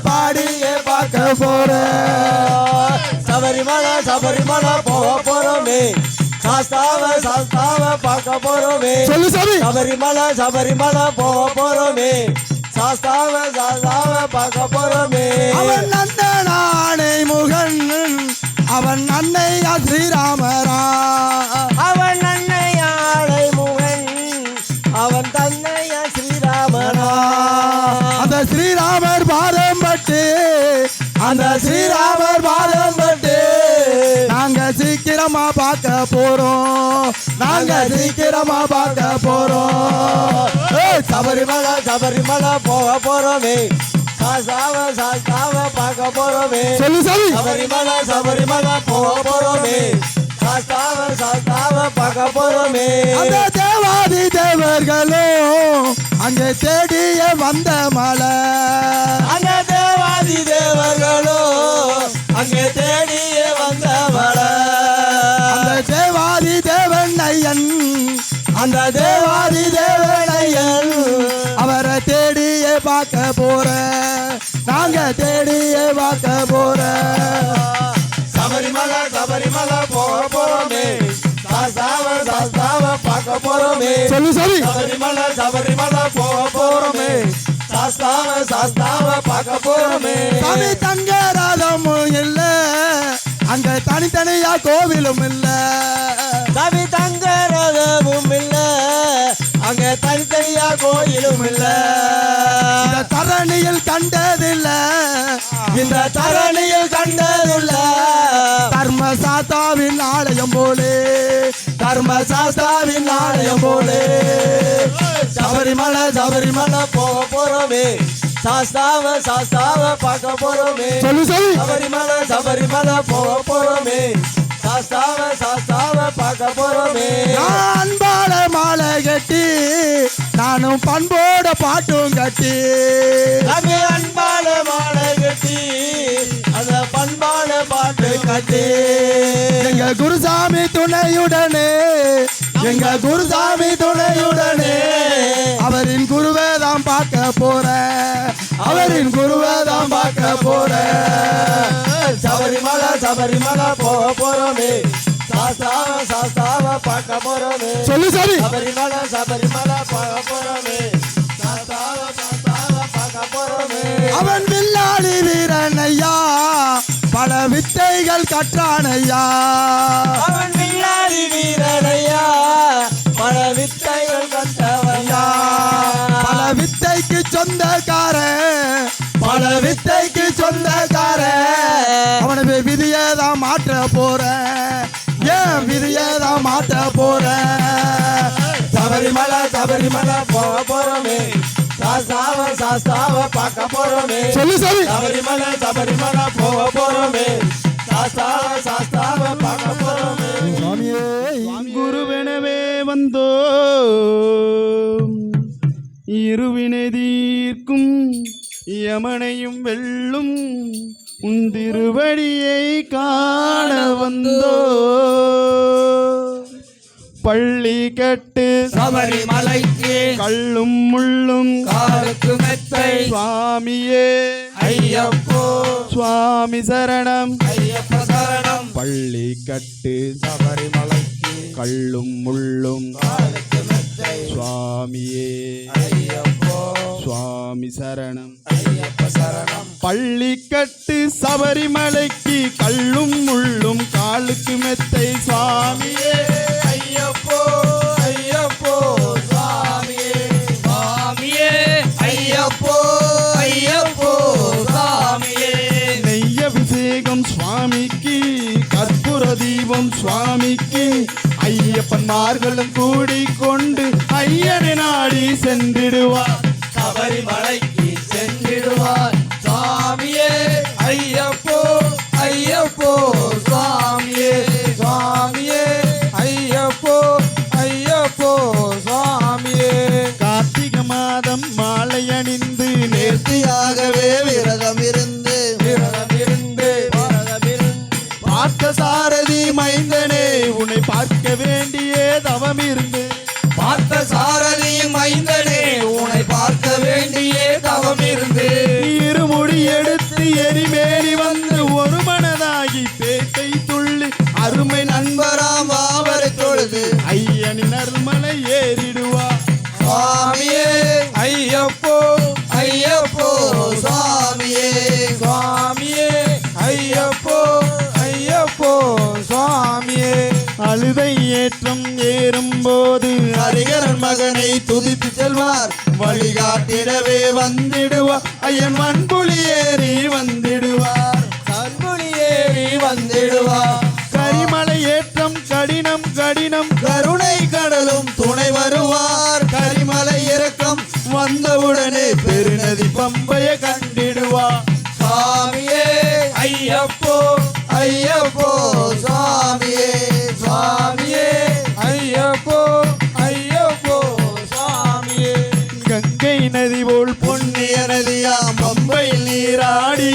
பாடியே பார்க்க போறோம். சபரிமலை சபரிமலை போக போறோமே, சாஸ்தாவ பார்க்க போறோமே. சொல்லு சாமி. சபரிமலை சபரிமலை போக போறோமே, சாஸ்தாவ பார்க்க போறோமே. அவன் நந்தனானை முகன், அவன் அன்னையா ஸ்ரீராமரா. அவன் அன்னையாளை முகன், அவன் தன்னையா ஸ்ரீராமனா. அந்த ஸ்ரீராமர் பாதம் பட்டு, அந்த ஸ்ரீராமர் பாதம் பட்டு நாங்க சீக்கிரமா பார்க்க போறோம், நாங்க சீக்கிரமா பார்க்க போறோம். சபரிமலை சபரிமலை போக போறோமே, சாஸ்தாவ பார்க்க போறோமே. சொல்லு சாமி. சபரிமலை சபரிமலை போக போறோமே, சாஸ்தாவ பார்க்க போறோமே. அந்த தேவாதி தேவர்களும் அங்கே தேடிய வந்த மலை, அந்த தேவாதி தேவர்களும் அங்கே தேடிய வந்த மலை. அந்த தேவாதி தேவன் ஐயன், அந்த தேவாதி தேவன் ஐயன் அவரை தேடியே பார்க்க போற, நாங்க தேடியே பார்க்க போற. சபரிமலை சபரிமலை போக போறோமே, சாஸ்தாவ பார்க்க போறோமே. சொல்லு சாமி. சபரிமலை சபரிமலை போக போறோமே, சாஸ்தாவ பார்க்க போறோமே. சாமி தங்க ரதமும் இல்ல, அங்க தனித்தனியா கோவிலும் இல்ல. சாமி தங்க ரதமும் இல்ல, அங்க தனித்தனியா கோயிலும் இல்ல. இந்த தரணியில் கண்டதில்ல, இந்த தரணியில் கண்டதில்ல. தர்மசாஸ்தாவின் ஆலயம் போலே, தர்மசாஸ்தாவின் ஆலயம் போலே. சபரிமலை சபரிமலை போக போறோமே, சாஸ்தாவ பார்க்க போறோமே. சொல்லு சாமி. சபரிமலை சபரிமலை போக போறோமே, சாஸ்தாவ பார்க்க போறோமே. நான் அன்பால மாலை கட்டி, நானும் பண்போட பாட்டும் கட்டி, அது அன்பான மாலை கட்டி, அந்த பண்பான பாட்டு கட்டி. எங்க குருசாமி துணையுடனே, எங்க குருசாமி துணையுடனே அவரின் குருவை தான் பார்க்க போற, அவரின் குருவை தான் பார்க்க போற. சபரிமலை சபரிமலை போக போறோமே, சாஸ்தாவ பார்க்க போறோமே. சொல்லு சாமி. சபரிமலை சபரிமலை போக போறோமே, சாஸ்தாவ பார்க்க போறோமே. அவன் வில்லாளி வீரன் ஐயா, பல வித்தைகள் கற்றான் ஐயா. அவன் வில்லாளி வீரனையா, பல வித்தைகள் கண்டவையா. பல வித்தைக்கு சொந்தக்காரன், பல வித்தைக்கு சொந்தக்காரன். அவனை விதியை தான் மாற்ற போறேன், ஏன் விதியை தான் மாற்ற போறேன். சபரிமலை சபரிமலை போக போறோமே, சாஸ்தாவ பார்க்க போறோமே. சொல்லு சாமி. சபரிமலை சபரிமலை போக போறோமே, சாஸ்தாவ பார்க்க போறோமே. குருவெனவே வந்தோ இருவினை தீர்க்கும் யமனையும் வெல்லும் உன் திருவடியை காண வந்தோ. பள்ளி கட்டு சபரிமலைக்கு கள்ளும் முள்ளும் காலுக்கு மெத்தை சுவாமியே ஐயப்போ, சுவாமி சரணம் ஐயப்ப சரணம். பள்ளி கட்டு சபரிமலைக்கு கள்ளும் முள்ளும் காலுக்கு மெத்தை சுவாமியே ஐயப்போ, சுவாமி சரணம் ஐயப்ப சரணம். பள்ளி கட்டு சபரிமலைக்கு கள்ளும் முள்ளும் காலுக்கு மெத்தை சுவாமியே ஐயப்போ ஐயப்போ சுவாமியே, சுவாமியே ஐயப்போ ஐயப்போ சுவாமியே. நெய்யபிஷேகம் சுவாமிக்கு, கற்பூர தீபம் சுவாமிக்கு, ஐயப்பன்மார்களும் கூடிக்கொண்டு ஐயனை நாடி சென்றிடுவார். சபரிமலைக்கு சென்றிடுவார் சுவாமியே ஐயப்போ ஐயப்போ சுவாமியே, சுவாமியே ஐயப்போ ஐயப்போ சுவாமியே. கார்த்திகை மாதம் மாலை அணிந்து நேர்த்தியாகவே விரதம் இருந்து பார்த்த சாரதி மைந்தனே உன்னை பார்க்க வேண்டிய தவம் இருந்து, பார்த்த சாரதி மைந்தனே உன்னை பார்க்க வேண்டிய தவம் இருந்து. இருமுடி எடு சுவாமியே ஐயப்போ ஐயப்போ சுவாமியே சுவாமியே ஐயப்போ ஐயப்போ சுவாமியே அழுதை ஏற்றம் ஏறும்போது ஹரிகரன் மகனை துதித்து செல்வார் வழிகாட்டிடவே வந்திடுவார் ஐயன் மண்புலி ஏறி வந்திடுவார் கண்புலி ஏறி வந்திடுவார் கரிமலை ஏற்றம் கடினம் கடினம் கருணை கடலும் துணை வருவார் கரிமலை இறக்கம் வந்தவுடனே பெருநதி பம்பைய கண்டிடுவார் சுவாமியே ஐயப்போ ஐயப்போ சுவாமியே சுவாமியே ஐயப்போ ஐயப்போ சுவாமியே கங்கை நதி போல் புண்ணிய நதியாம் பம்பையில் நீராடி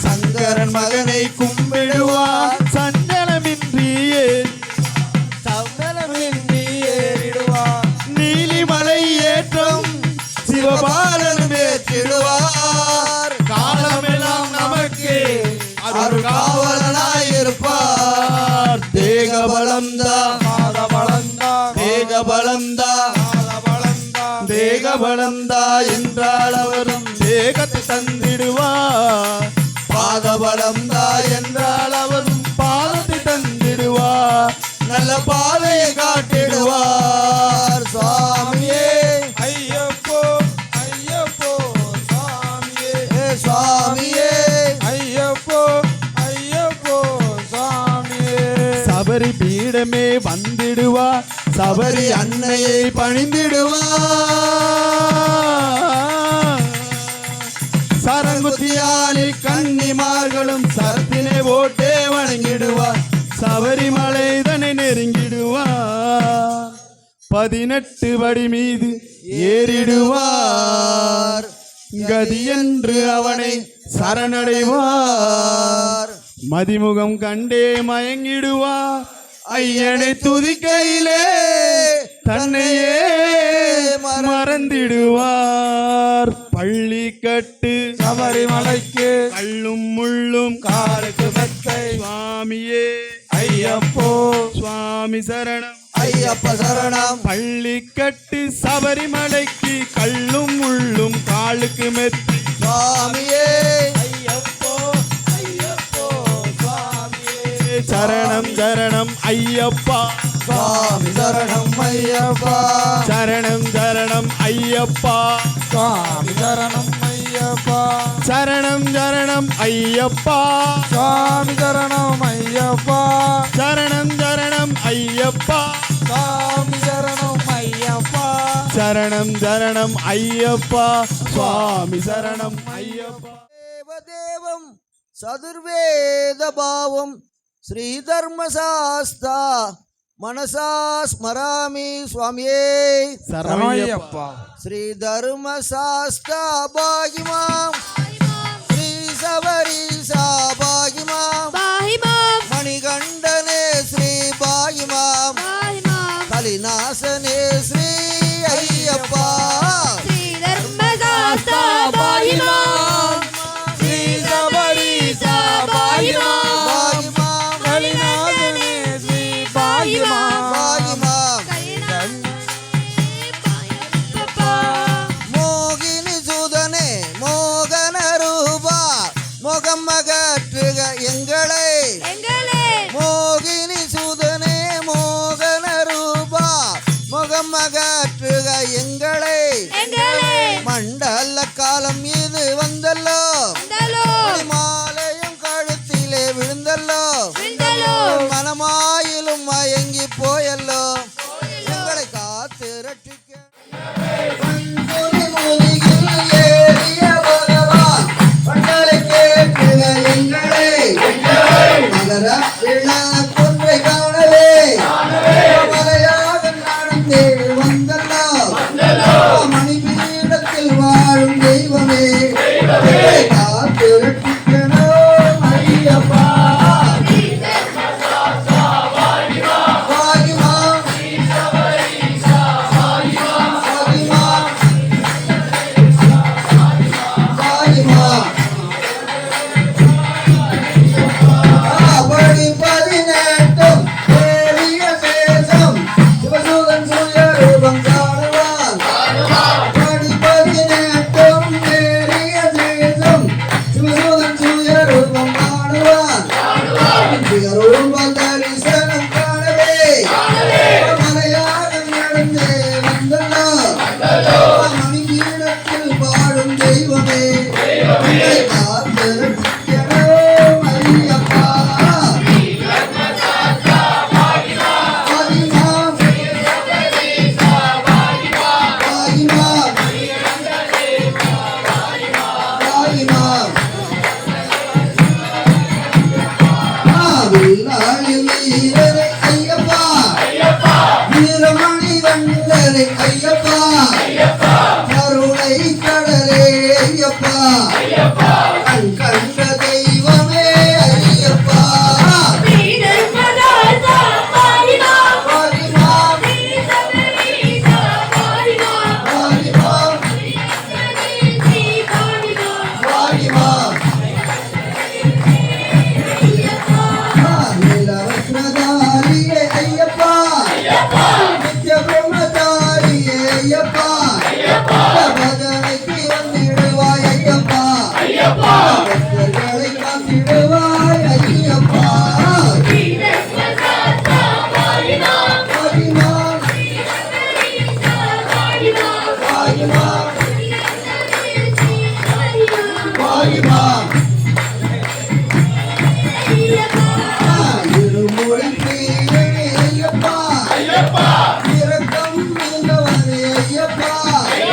சங்கரன் மகனை கும்பிடுவார் சஞ்சலமின்றியே சந்தனமின்றி ஏறிடுவார் நீலிமலை ஏற்றம் சிவபாலன் ஏற்றிடுவார் காலமெல்லாம் நமக்கு அருள் காவலனாயிருப்பார் தேக பலந்தா தேக பலந்தா தேக பலந்தா என்றால் அவரும் தேகத்தை தந்திடுவார் பாத பலந்தா என்றால் அவரும் பாதத்தை தந்திடுவார் நல்ல பாதையை காட்டிடுவார் சுவாமியே ஐயப்போ ஐயப்போ சுவாமியே சுவாமியே ஐயப்போ ஐயப்போ சுவாமியே சபரி பீடமே வந்திடுவார் சபரி அன்னையை பணிந்திடுவார் சரங்குத்தியாலில் கன்னிமார்களும் சரத்தினை ஓட்டே வணங்கிடுவார் சபரிமலை தன்னை நெருங்கிடுவார் 18 படி மீது ஏறிடுவார் கதி என்று அவனை சரணடைவார் மதிமுகம் கண்டே மயங்கிடுவார் ஐயனை துதிக்கையிலே தன்னையே மறந்திடுவார் பள்ளி கட்டு சபரிமலைக்கு கள்ளும் முள்ளும் காலுக்கு மெத்தை சுவாமியே ஐயப்போ சுவாமி சரணம் ஐயப்ப சரணம் பள்ளி கட்டு சபரிமலைக்கு கள்ளும் முள்ளும் காலுக்கு மெத்தி சுவாமியே ஐயப்போ ஐயப்போ சுவாமியே சரணம் சரணம் ஐயப்பா சுவாமி சரணம் ஐயப்பா சரணம் சரணம் ஐயப்பா சுவாமி சரணம் ஐயப்பா சரணம் சரணம் ஐயப்பா சுவாமி சரணம் ஐயப்பா சரணம் சரணம் ஐயப்பா சுவாமி சரணம் ஐயப்பா சரணம் சரணம் ஐயப்பா சுவாமி சரணம் ஐயப்பா தேவதேவம் சதுர்வேத பாவம் ஸ்ரீ தர்மசாஸ்தா மனசா ஸ்மராமி சுவாமியே சரணமையப்பா ஸ்ரீ தர்மசாஸ்தா பாகிமாம் ஸ்ரீ சபரீசா பாகிமாம் பாஹிமாம் மணிகண்டனே ஸ்ரீ பாகிமாம் பாஹிமாம் கலிநாசனே ஸ்ரீ ஐயப்பா ஸ்ரீ தர்மசாஸ்தா பாஹிமாம் ஸ்ரீ சபரீசா பாகிமாம் பாகிமாம் கலிநாதனே ஸ்ரீ பாகிமாம் பாகிமாம் மோகினி சுதனே மோகன ரூபா முகம் மகற்றுக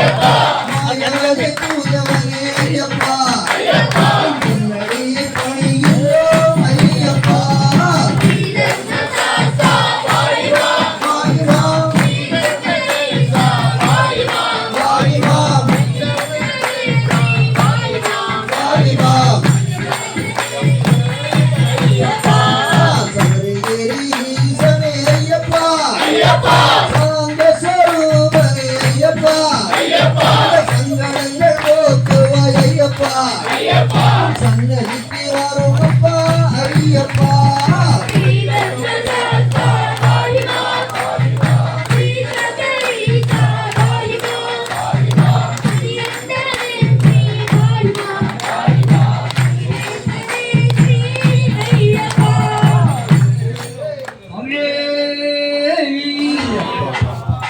மாயவரே தூயவரே ஐயப்பா உன்னையே பணிகின்றோம் ஐயப்பா வாய் வா வாய் வா வாய் வா சபரிகிரி ஈசனே ஐயப்பா சாந்த ஸ்வரூபனே ஐயப்பா சங்கடங்கள் போக்குவாய் ஐயப்பா சன்னதிக்கு வரும் அப்பா ஐயப்பா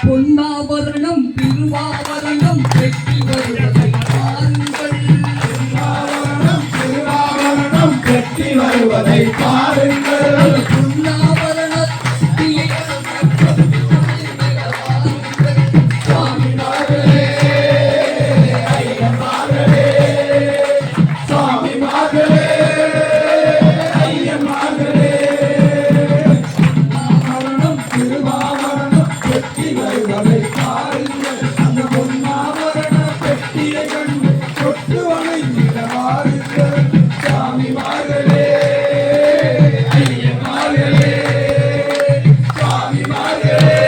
பொன்னாபரணம் திருவாபரணம் பெற்றி வருவதை பாருங்கள். திருவாபரணம் கட்டி வருவதை பாருங்கள். பொன்னாபரணத்திலே சுவாமிமார்களே ஐயமார்களே சுவாமிமார்களே ஐயமார்களே ஆபரணம் திருவாபரணம் கட்டி வருவதை பாருங்கள். அந்த பொன்னாபரண பெட்டியை கண்டு தொட்டு வணங்கிட வாருங்கள். சுவாமிமார்களே ஐயமார்களே சுவாமிமார்களே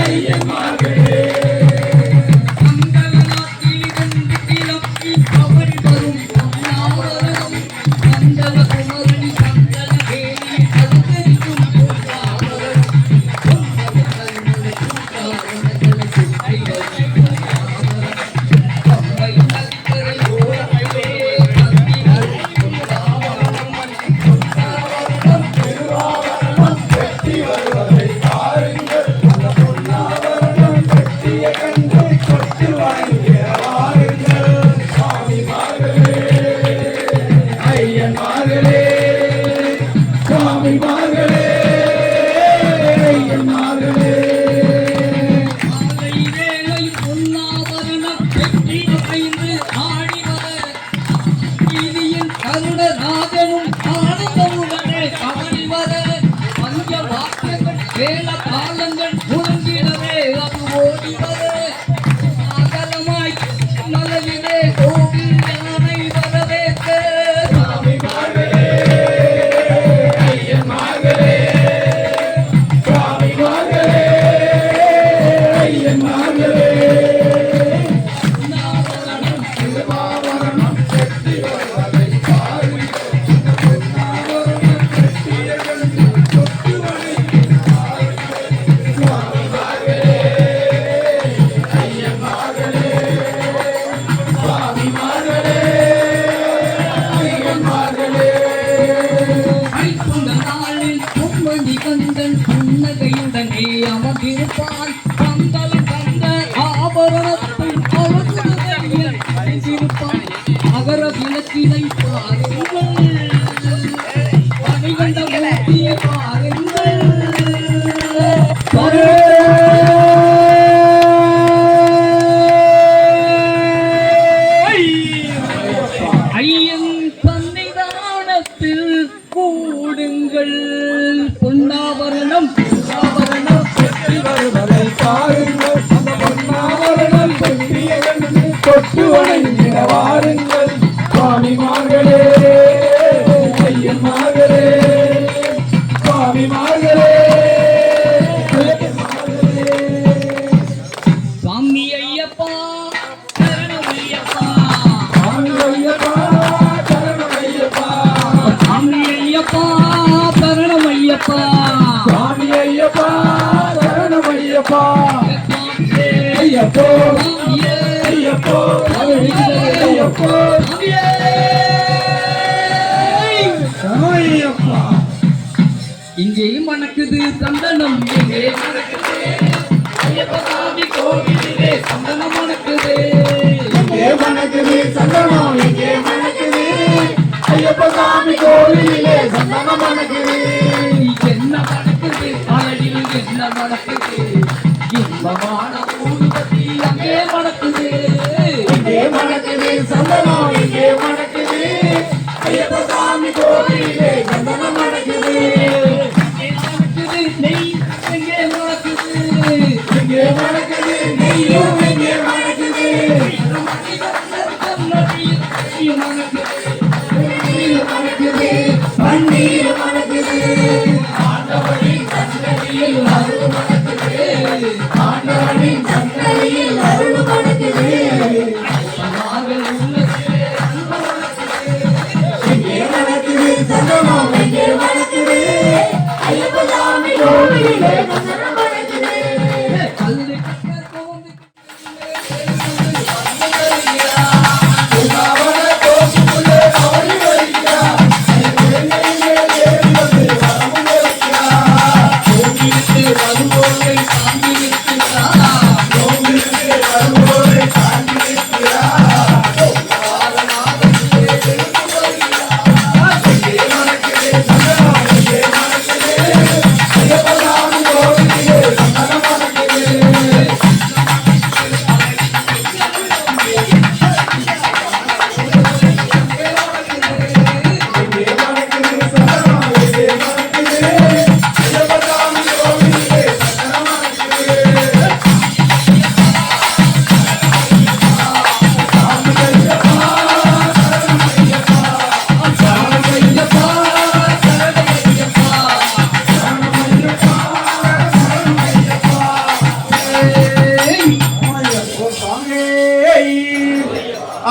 ஐயமார்களே மங்களநாட்டில் இருந்து கிளப்பி அவரி வரும் பொன்னாபரணம் மண்டல குமரன் சந்தன வேலி அலங்கரிக்கும் பொன்னாபரணம் கட்டி வருவதை பாருங்கள். அந்த பொன்னாபரணம் பெட்டியை கண்டு தொட்டு வணங்கிட வாருங்கள். சுவாமிமார்களே ஐயன்மார்களே சுவாமிமார்களே ஐயன்மார்களே மாலை வேளை பொன்னாபரணம் பெட்டி அமைந்து ஆடி வர வீதியின் கருடநாதனும் ஆனந்தமுடனே கவனி வர பஞ்ச வாக்கியங்கள் வேல காலங்கள் முழங்கிடவே அது ஓடி வர அகலமாய் மலரிலே கோவில் யானை வரவேற்க சுவாமிமார்களே ஐயன்மார்களே சுவாமிமார்களே ஐயன்மார்களே திருவாபரணம் கட்டி வருவதை பாருங்கள். அந்த பொன்னாபரணம் பெட்டியை கண்டு தொட்டு வணங்கிட வாருங்கள். சுவாமிமார்களே ஐயன்மார்களே சுவாமிமார்களே ஐயன்மார்களே ஐப்புண்ட நாளில் பொன்மணி கந்தன் புன்னகையுடனே அமர்ந்திருப்பான் கந்தலம் கந்த ஆபரணத்தில் அழகுடையில் அணிந்திருப்பான் அகர விளக்கினை பாருங்கள் அணிகண்ட மூர்த்தியை பாருங்கள் ஐயன் சன்னிதானத்தில் கூடுங்கள் பொன்னாபரணம் ஆபரணம் கட்டி வருவதை பாருங்கள். அந்த பொன்னாபரணம் பெட்டியை கண்டு தொட்டு வணங்கிட வாருங்கள். சுவாமிமார்களே ஐயன்மார்களே சுவாமிமார்களே ஐயன்மார்களே சாமி ஐயப்பா சரணம் ஐயப்பா சாமி ஐயப்பா சரணம் ஐயப்பா சாமி ஐயப்பா சரணம் ஐயப்பா சுவாமி ஐயப்பா சரணம் ஐயப்பா ஐயப்போ ஐயப்போ ஐயப்போ ஐயப்பா இங்கே மணக்குது சந்தனம் இங்கே மணக்குது ஐயப்ப சாமி கோவிலிலே சந்தனம் மணக்குது இங்கே மணக்குது சந்தனம் இங்கே மணக்குது ஐயப்ப சாமி கோவிலிலே சந்தனம் மணக்குது என்ன மணக்குது அழகில் என்ன மணக்குது இன்பமான ஊர்வசி அங்க இங்கே மணக்குது இங்கே மணக்குது சந்தனம் இங்கே மணக்குது ஐயப்ப சாமி கோவிலே சந்தனம் மணக்குது இங்கே மணக்குது நெய் இங்கே மணக்குது இங்கே மணக்குது நெய்யும் இங்கே மணக்குது பன்னீர் மணக்குது ஆண்டவனின் சன்னதியில் அருள் மணக்குது ஆண்டவனின் சன்னதியில் அருள் மணக்குது இங்கே மணக்குது சந்தனம் இங்கே மணக்குது ஐயப்ப சாமி கோவிலே சந்தனம் மணக்குது கல்லு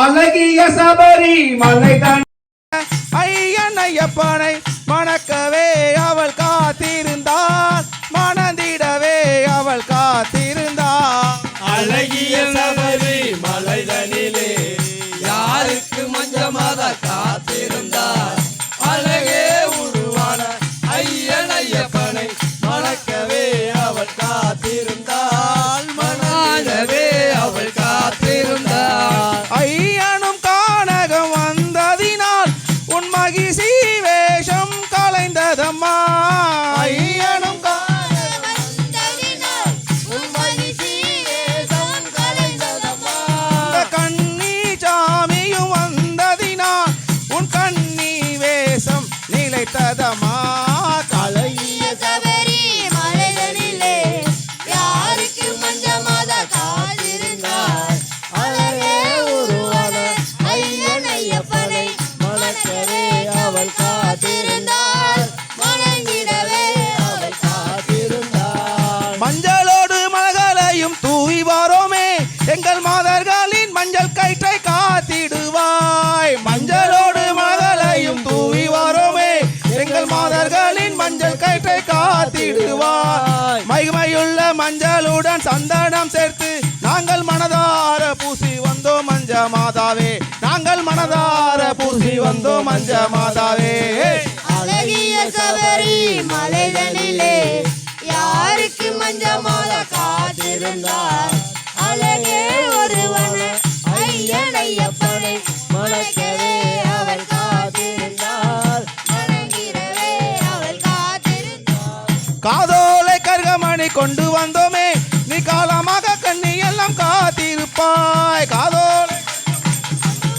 அழகிய சபரி மலை ஐயன் ஐயப்பனை மணக்கவே அவள் காத்திருந்தாள் மணந்திடவே அவள் காத்திருந்தாள் அழகிய சபரி மலைதனிலே யாருக்கு மஞ்சமாத காத்திருந்தார் அழகே உருவான ஐயன் ஐயப்பனை மணக்கவே அவள் காத்திருந்தாள் மணாகவே அவள் காத்திருந்தாள் ஐயனும் கானகம் வந்ததினால் உன் மகிழ்ச்சி வேஷம் கலைந்ததம்மா ஐயனும் கண்ணி சாமியும் வந்ததினால் உன் கண்ணி வேஷம் நிலைத்ததம்மா அழகிய சபரி மலைதனிலே யாருக்கு மஞ்சமாத காத்திருந்தார் அழகே உருவான ஐயன் ஐயப்பனை மணக்கவே அவள் காத்திருந்தார் மணங்கிடவே அவள் காத்திருந்தார் மஞ்சளோடு மலர்களையும் தூவி வாரோமே எங்கள் மாதர்களின் மஞ்சள் கயிற்றை காத்திடுவாய் மஞ்சளோடு மலர்களையும் தூவி வாரோமே எங்கள் மாதர்களின் மஞ்சள் கயிற்றை காத்திடுவாய் மகிமையுள்ள மஞ்சளுடன் சந்தனம் சேர்த்து நாங்கள் மனதார பூசி வந்தோம் மஞ்ச மாதாவே நாங்கள் மனதார பூசி வந்தோம் மஞ்ச மாதாவே அழகிய சபரி மலைதனிலே யாருக்கு மஞ்சமாத காத்திருந்தார் அழகே ஒருவன ஐயன் ஐயப்பனை மணக்கவே அவள் காத்திருந்தார் மணங்கிடவே அவள் காத்திருந்தார் காதோலை கருகமணி கொண்டு வந்தோமே நீ காலமாக கண்ணி எல்லாம் காத்திருப்பாய் காதோலை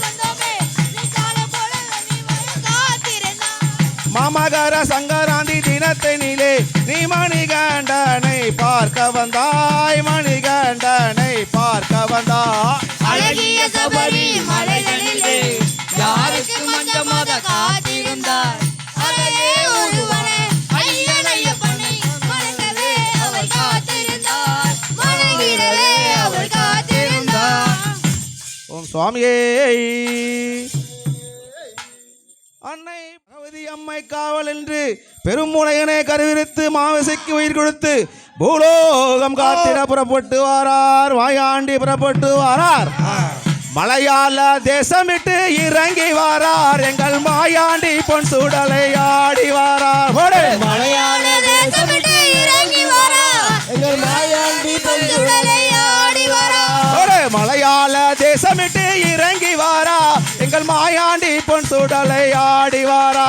வந்தோமே நீ காலம் போல நீ வர காத்திருந்தார் மாமகர சங்கராந்தி தினத்தினிலே நீ மணிகண்டனை பார்க்க வந்தாய் மணிகண்டனை பார்க்க வந்தாய் அழகிய சபரி மலைகளிலே யாருக்கு மஞ்சமாத காத்திருந்தார் அழகே ஒருவனே ஐயன் ஐயப்பனை மணக்கவே அவள் காத்திருந்தார் மணங்கிடவே அவள் காத்திருந்தார் ஓம் சுவாமியே அன்னை பகவதி அம்மை காவல் என்று பெருமுனையனை கருவிருத்து மாவசைக்கு உயிர் கொடுத்து பூலோகம் காத்திட புறப்பட்டு வாரார் வாயாண்டி புறப்பட்டு வாரார் மலையாள தேசமிட்டு இறங்கி வாரார் எங்கள் மாயாண்டி பொன் சுடலை ஆடி வாரார் மலையாள தேசமிட்டு இறங்கி வரா எங்கள் மாயாண்டி பொன்சுடலை ஆடி வரா மலையாள தேசமிட்டு இறங்கி வாரா எங்கள் மாயாண்டி பொன் சுடலை ஆடி வாரா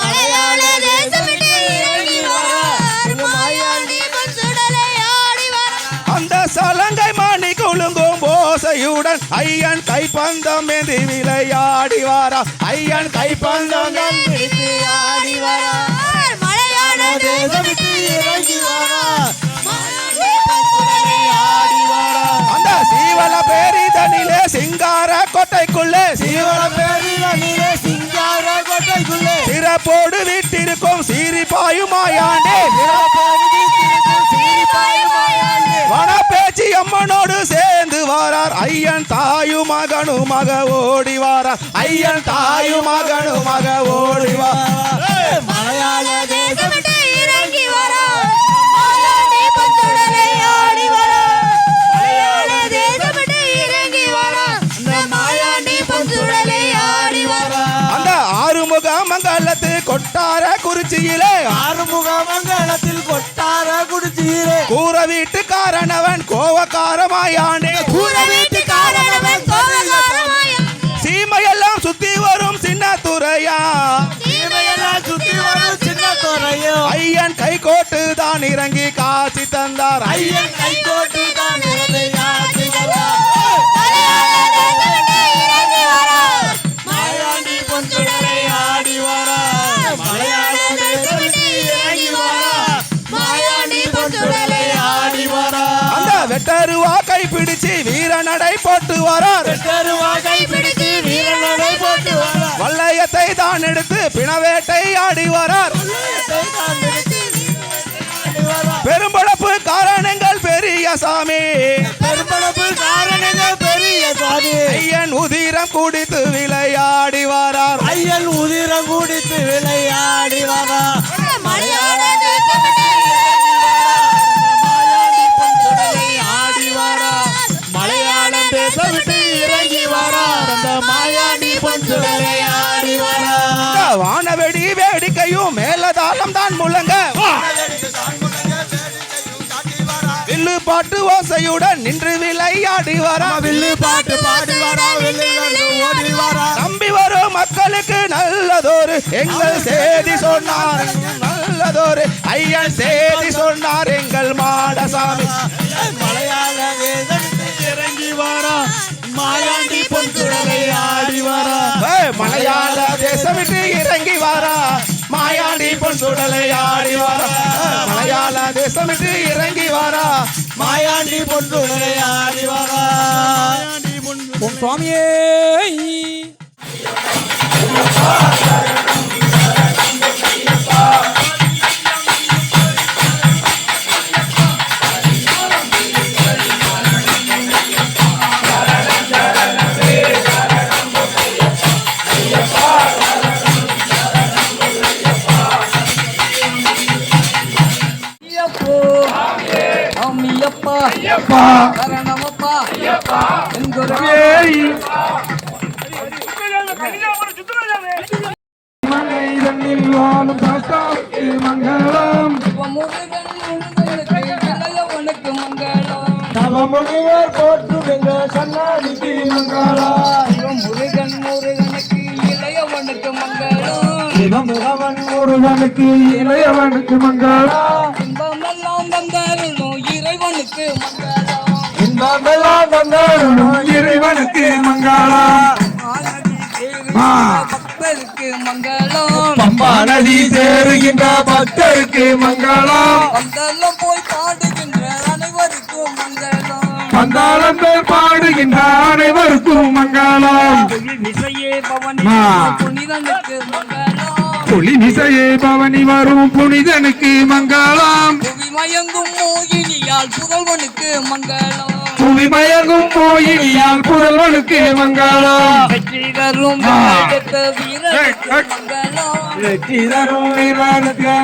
மலையாள தேசமிட்டு இறங்கி வரா எங்கள் மாயாண்டி பொன்சுடலை ஆடி வரா அந்த சலங்கை மணி குலுங்கும் ஓசையுடன் ஐயன் கைப்பந்தம் ஏந்தி விளையாடி வாரா ஐயன் கைப்பந்தம் ஏந்தி ஆடி வாரா மலையாள தேசம் விட்டு இறங்கி வாரா அந்த சீவல பேரிதனிலே சிங்கார கோட்டைக்குள்ளே சீவல பேரிதனிலே சிங்கார கோட்டைக்குள்ளே சிறப்போடு விட்டிருக்கும் சீரி பாயுமாயாண்டே வனப்பேச்சி அம்மனோடு சேர்ந்து வாரார் ஐயன் தாயு மகனு மக ஓடி வாரார் ஐயன் தாயு மகனு மக ஓடி வாரார் மலையாள தேசம் விட்டு இறங்கி வாரா மாயாண்டி பொன்சுடலை ஆடி வாரா மலையாள தேசம் விட்டு இறங்கி வாரா மாயாண்டி பொன்சுடலை ஆடி வாரா அந்த ஆறுமுக மங்கலத்து கொட்டார குறிச்சியிலே ஆறுமுக மங்களத்தில் கொட்டார குடிச்சீரே கூற வீட்டுக்காரனவன் கோவக்காரமாயாண்டே கூற வீட்டுக்காரனவன் கோவக்காரமாயா சீமையெல்லாம் சுத்தி வரும் சின்ன துறையா சீமையெல்லாம் சுத்தி வரும் சின்ன துறையோ ஐயன் கை கோட்டு தான் இறங்கி காட்சி தந்தார் ஐயன் கை கோட்டு தான் இறங்கி காட்சி தந்தார். மலையாள தேசம் விட்டு இறங்கி வாரா மாயாண்டி பொன்சுடலை ஆடி வாரா மலையாள தேசம் விட்டு இறங்கி வாரா மாயாண்டி பொன்சுடலை ஆடி வாரா அந்த வெட்டருவா கை பிடிச்சு வீர நடை போட்டு வரார் கருவாகை பிடித்து வீரநடை போட்டு வாரா வல்லையத்தை தான் எடுத்து பிணவேட்டை ஆடி வரார் பெரும்பளப்பு காரணங்கள் பெரிய சாமி பெரும்பளப்பு காரணங்கள் பெரிய சாமி ஐயன் உதிரம் குடித்து விளையாடி வரார் ஐயன் உதிரம் குடித்து விளையாடி வாரா மலையாள தேசம் விட்டு மாயாண்டி பொன்சுடலை ஆடி வாரா மலையாளம் தேசம் விட்டு இறங்கி வாரா அந்த மாயாண்டி பொன்சுடலை ஆடி வாரா வானவெடி வேடிக்கையும் மேலதாளம் தான் முழங்க வில்லு பாட்டு ஓசையுடன் நின்று விளையாடி வரார் வில்லு பாட்டு பாடி வாரா வில்லுகள் ஓடி வாரா நம்பி வரும் மக்களுக்கு நல்லதொரு எங்கள் செய்தி சொன்னார் நல்லதொரு ஐயன் செய்தி சொன்னார் எங்கள் மாடசாமி மலையாள தேசம் விட்டு இறங்கி வாரா மாயாண்டி பொன்சுடலை ஆடி வாரா மலையாள தேசம் விட்டு இறங்கி வாரா மாயாண்டி பொன் சுடலை ஆடி வாரா மலையாள தேசம் விட்டு இறங்கி வாரா மாயாண்டி பொன்சுடலை ஆடி வாரா ஓம் சுவாமியே ஐயப்பா சரணமப்பா என்குறவே மங்களம் முருகனுக்கு மங்களம் நவமுனிவர் போற்றுகின்ற சன்னாதிக்கு மங்களம் முருகனுக்கு இளையவனுக்கு மங்களம் சிவமுகவன் ஒருவனுக்கு இளையவனுக்கு மங்களம் இன்பமெல்லாம் வந்தாலும் இறைவனுக்கு மங்களம் இன்பமெல்லாம் வந்தாலும் இறைவனுக்கு மங்களம் பக்தருக்கு மங்களம் பம்பா நதி சேருகின்ற பக்தருக்கு மங்களம் வந்தாலும் போய் பாடுகின்ற அனைவருக்கும் மங்களம் பந்தாளங்கள் பாடுகின்ற அனைவருக்கும் மங்களம் இசையே பவனி புனிதனுக்கு மங்களம் புலி நிசையே பவனி வரும் புனிதனுக்கு மங்களம் புவி மயங்கும் மோகினியால் புதல்வனுக்கு மங்களம் புவிமயங்கும் கோயிலியால் புதல்வனுக்கு மங்களம் வெற்றி தரும் வீரனுக்கு மங்களம் வெற்றி தரும்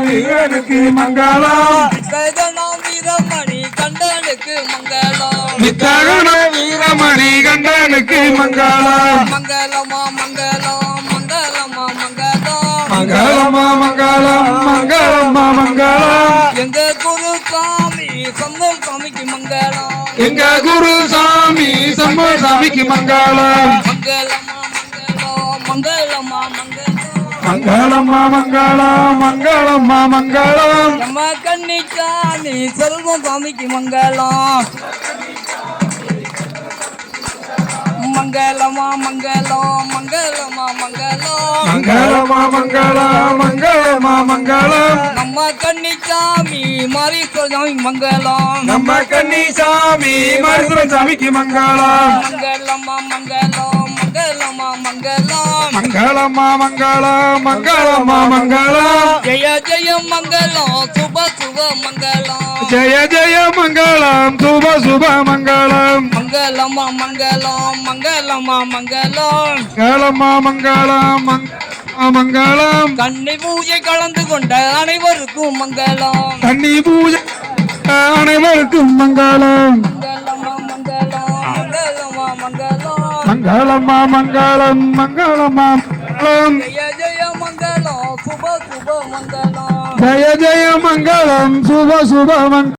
வீரனுக்கு மங்களம் கதனாம் வீரமணி கண்டனுக்கு மங்களம் வித்தகன வீரமணி கண்டனுக்கு மங்களம் மங்களமா மங்களம் மங்களமா மங்களம் மங்களமா மங்களம் மங்களமா மங்களம் எங்க குரு சாமி சந்தல் சாமிக்கு மங்களம் எங்க குரு சாமி சம்போ சாமிக்கு மங்களம் மங்களமா மங்களம் மங்களமா மங்களம் மங்களம்மா மங்களம் மங்களம்மா மங்களம் நம்ம கண்ணிச்சாமி செல்வம் சாமிக்கு மங்களம் மங்களமா மங்களம் மங்களமா மங்களம் மங்களமா மங்களம் மங்களமா மங்களம் நம்ம கன்னிசாமி மாரிசாமி மங்களம் நம்ம கன்னிசாமி மருத்துவ சாமிக்கு மங்களம் மங்களமா மங்களம் மங்களமா மங்களம் மங்களமா மங்களம் மங்களமா மங்களம் ஜெய ஜெய மங்களம் சுப சுப மங்களம் ஜெய ஜெய மங்களம் சுப சுப மங்களம் மங்களமா மங்களம் மங்களமா மங்களம் மங்களமா மங்களம் மங்களம் கன்னி பூஜை கலந்து கொண்ட அனைவருக்கும் மங்களம் கன்னி பூஜை அனைவருக்கும் மங்களம் மங்களமா மங்களம் மங்களமா மங்களம் மங்களமா மங்களம் மங்களமா மங்களம் ஜெய ஜெய மங்களம் சுப சுப மங்களம் ஜெய ஜெய மங்களம் சுப சுப மங்களம்